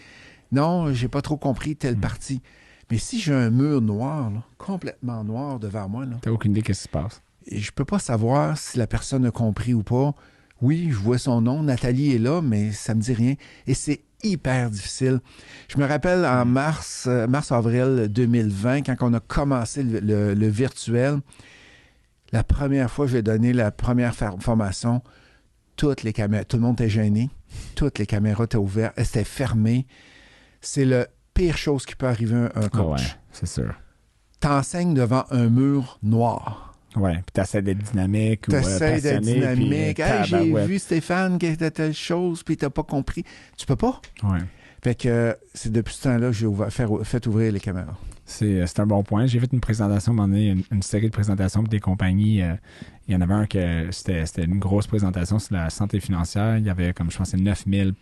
[SPEAKER 2] Non, j'ai pas trop compris telle partie. Mais si j'ai un mur noir, là, complètement noir devant moi...
[SPEAKER 1] Tu n'as aucune idée de ce qui se passe.
[SPEAKER 2] Et je peux pas savoir si la personne a compris ou pas. Oui, je vois son nom, Nathalie est là, mais ça me dit rien. Et c'est hyper difficile. Je me rappelle en mars-avril 2020, quand on a commencé le virtuel, la première fois que j'ai donné la première formation, toutes les caméras, tout le monde était gêné, toutes les caméras étaient ouvertes, elles étaient fermées. C'est la pire chose qui peut arriver à un coach.
[SPEAKER 1] Ouais, c'est sûr.
[SPEAKER 2] T'enseignes devant un mur noir.
[SPEAKER 1] Ouais, puis t'essaies d'être dynamique
[SPEAKER 2] T'essaies d'être dynamique.
[SPEAKER 1] Puis,
[SPEAKER 2] hey, j'ai vu Stéphane qui était telle chose, puis t'as pas compris. Tu peux pas.
[SPEAKER 1] Ouais.
[SPEAKER 2] Fait que c'est depuis ce temps-là que j'ai fait ouvrir les caméras.
[SPEAKER 1] C'est un bon point. J'ai fait une présentation, à un moment donné, une série de présentations pour des compagnies. Il y en avait un que c'était une grosse présentation sur la santé financière. Il y avait, comme je pense, 9000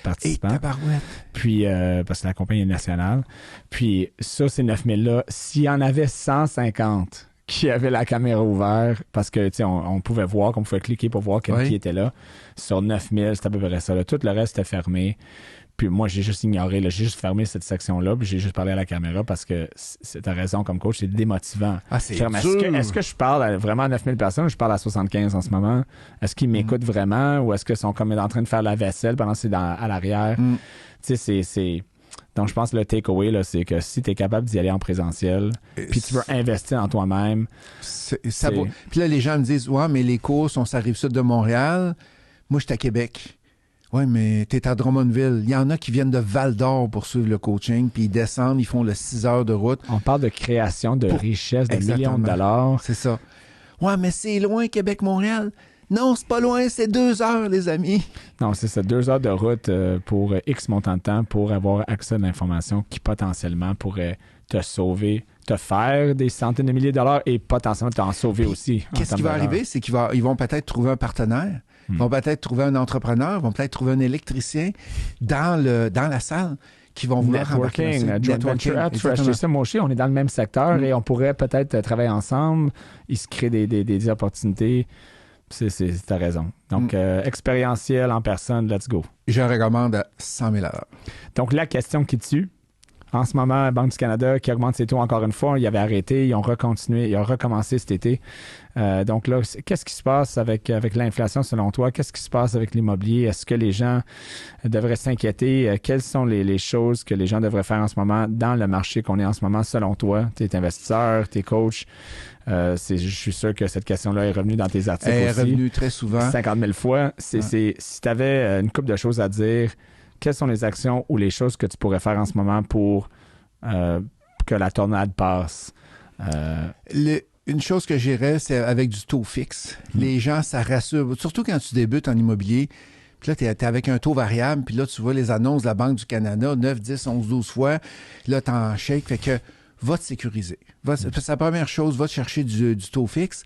[SPEAKER 1] participants.
[SPEAKER 2] Et tabarouette.
[SPEAKER 1] Puis, parce que la compagnie est nationale. Puis, ça, ces 9000-là, s'il y en avait 150 qui avaient la caméra ouverte, parce que, tu sais, on pouvait voir, qu'on pouvait cliquer pour voir qui était là. Sur 9000, c'était à peu près ça. Là. Tout le reste était fermé. Puis moi, j'ai juste ignoré, là, j'ai juste fermé cette section-là, puis j'ai juste parlé à la caméra parce que t'as raison, comme coach, c'est démotivant.
[SPEAKER 2] Ah, c'est
[SPEAKER 1] dur. Est-ce que je parle vraiment à 9000 personnes ou je parle à 75 en ce moment? Est-ce qu'ils m'écoutent vraiment ou est-ce qu'ils sont comme en train de faire la vaisselle pendant que c'est à l'arrière? Tu sais, c'est... Donc, je pense que le takeaway, là, c'est que si tu es capable d'y aller en présentiel, puis tu veux investir en toi-même...
[SPEAKER 2] Puis là, les gens me disent, ouais, mais les courses, on s'arrive sud de Montréal. Moi, je suis à Québec. Oui, mais tu es à Drummondville. Il y en a qui viennent de Val-d'Or pour suivre le coaching, puis ils descendent, ils font le 6 heures de route.
[SPEAKER 1] On parle de création de richesse, de millions de dollars.
[SPEAKER 2] C'est ça. Ouais, mais c'est loin, Québec-Montréal. Non, c'est pas loin, c'est 2 heures, les amis.
[SPEAKER 1] Non, c'est ça, 2 heures de route pour X montant de temps pour avoir accès à l'information qui potentiellement pourrait te sauver, te faire des centaines de milliers de dollars et potentiellement t'en sauver aussi.
[SPEAKER 2] Qu'est-ce qui va arriver? C'est qu'ils vont peut-être trouver un partenaire. Ils vont peut-être trouver un entrepreneur, ils vont peut-être trouver un électricien dans la salle qui vont vouloir
[SPEAKER 1] networking, joint venture. Tu veux acheter ça, Moshe, on est dans le même secteur et on pourrait peut-être travailler ensemble. Il se crée des opportunités. T'as raison. Donc, expérientiel en personne, let's go.
[SPEAKER 2] Je recommande à 100 000 $.
[SPEAKER 1] Donc, la question qui tue. En ce moment, la Banque du Canada qui augmente ses taux encore une fois, ils avaient arrêté, ils ont recommencé cet été. Donc là, qu'est-ce qui se passe avec l'inflation selon toi? Qu'est-ce qui se passe avec l'immobilier? Est-ce que les gens devraient s'inquiéter? Quelles sont les choses que les gens devraient faire en ce moment dans le marché qu'on est en ce moment selon toi? Tu es investisseur, tu es coach. Je suis sûr que cette question-là est revenue dans tes articles aussi.
[SPEAKER 2] Elle est revenue très souvent.
[SPEAKER 1] 50 000 fois. Si tu avais une couple de choses à dire, quelles sont les actions ou les choses que tu pourrais faire en ce moment pour que la tornade passe?
[SPEAKER 2] Une chose que j'irais, c'est avec du taux fixe. Les gens, ça rassure. Surtout quand tu débutes en immobilier, puis là, tu es avec un taux variable, puis là, tu vois les annonces de la Banque du Canada, 9, 10, 11, 12 fois. Là, tu en shake. Fait que va te sécuriser. C'est la première chose, va te chercher du taux fixe.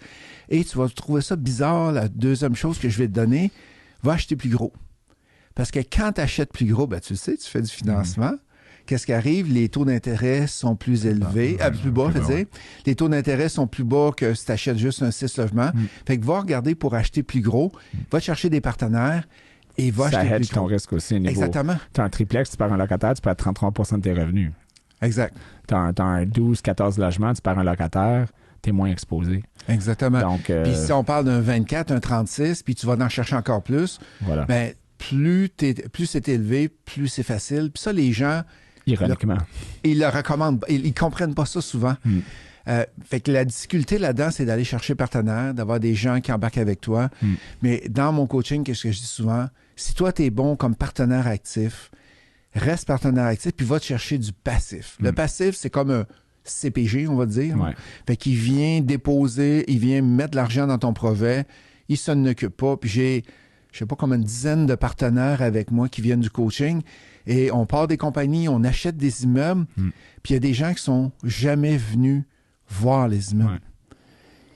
[SPEAKER 2] Et tu vas trouver ça bizarre. La deuxième chose que je vais te donner, va acheter plus gros. Parce que quand tu achètes plus gros, ben, tu le sais, tu fais du financement. Qu'est-ce qui arrive? Les taux d'intérêt sont plus élevés, plus bas, je veux dire. Les taux d'intérêt sont plus bas que si tu achètes juste un 6 logements. Fait que va regarder pour acheter plus gros, va te chercher des partenaires et va acheter plus gros.
[SPEAKER 1] Ça hedge ton risque aussi.
[SPEAKER 2] Exactement.
[SPEAKER 1] Tu as un triplex, tu perds un locataire, tu perds 33 % de tes revenus.
[SPEAKER 2] Exact.
[SPEAKER 1] Tu as un 12, 14 logements, tu perds un locataire, tu es moins exposé.
[SPEAKER 2] Exactement.
[SPEAKER 1] Donc,
[SPEAKER 2] puis si on parle d'un 24, un 36, puis tu vas en chercher encore plus,
[SPEAKER 1] voilà.
[SPEAKER 2] Ben, plus c'est élevé, plus c'est facile. Puis ça, les gens...
[SPEAKER 1] Ironiquement.
[SPEAKER 2] Ils le recommandent. Ils comprennent pas ça souvent. Fait que la difficulté là-dedans, c'est d'aller chercher partenaire, d'avoir des gens qui embarquent avec toi. Mais dans mon coaching, qu'est-ce que je dis souvent? Si toi, tu es bon comme partenaire actif, reste partenaire actif, puis va te chercher du passif. Le passif, c'est comme un CPG, on va dire.
[SPEAKER 1] Ouais.
[SPEAKER 2] Fait qu'il vient déposer, il vient mettre de l'argent dans ton projet, il s'en occupe pas. Puis j'ai, je sais pas, comme une dizaine de partenaires avec moi qui viennent du coaching. Et on part des compagnies, on achète des immeubles, puis il y a des gens qui sont jamais venus voir les immeubles.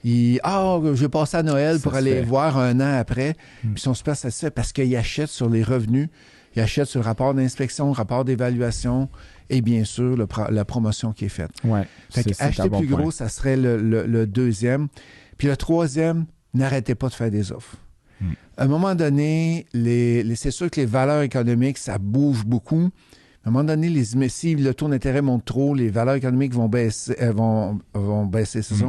[SPEAKER 2] Ouais. Je vais passer à Noël pour aller voir un an après, puis ils sont super satisfaits parce qu'ils achètent sur les revenus, ils achètent sur le rapport d'inspection, le rapport d'évaluation et bien sûr la promotion qui est faite.
[SPEAKER 1] Ouais,
[SPEAKER 2] fait acheter plus gros, ça serait le deuxième. Puis le troisième, n'arrêtez pas de faire des offres. À un moment donné, c'est sûr que les valeurs économiques, ça bouge beaucoup, À un moment donné, si le taux d'intérêt monte trop, les valeurs économiques vont baisser, vont baisser, c'est ça?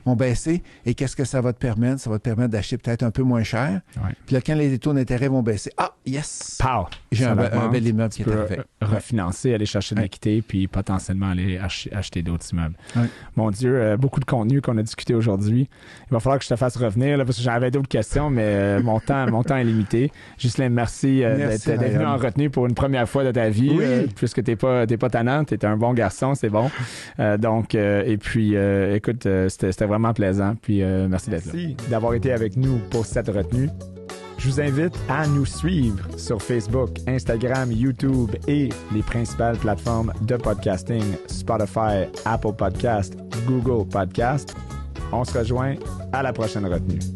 [SPEAKER 2] Vont baisser. Et qu'est-ce que ça va te permettre? Ça va te permettre d'acheter peut-être un peu moins cher.
[SPEAKER 1] Ouais.
[SPEAKER 2] Puis là, quand les taux d'intérêt vont baisser, yes!
[SPEAKER 1] Pow!
[SPEAKER 2] J'ai un bel immeuble qui est arrivé.
[SPEAKER 1] Refinancer, aller chercher de l'équité, puis potentiellement aller acheter d'autres immeubles.
[SPEAKER 2] Ouais.
[SPEAKER 1] Mon Dieu, beaucoup de contenu qu'on a discuté aujourd'hui. Il va falloir que je te fasse revenir, là, parce que j'avais d'autres questions, mais mon temps est limité. Ghislain, merci d'être venu en retenue pour une première fois de ta vie, puisque t'es pas tannant, t'es un bon garçon, c'est bon. Et puis, écoute, c'était vraiment plaisant, puis merci d'être là. Merci d'avoir été avec nous pour cette retenue. Je vous invite à nous suivre sur Facebook, Instagram, YouTube et les principales plateformes de podcasting, Spotify, Apple Podcast, Google Podcast. On se rejoint à la prochaine retenue.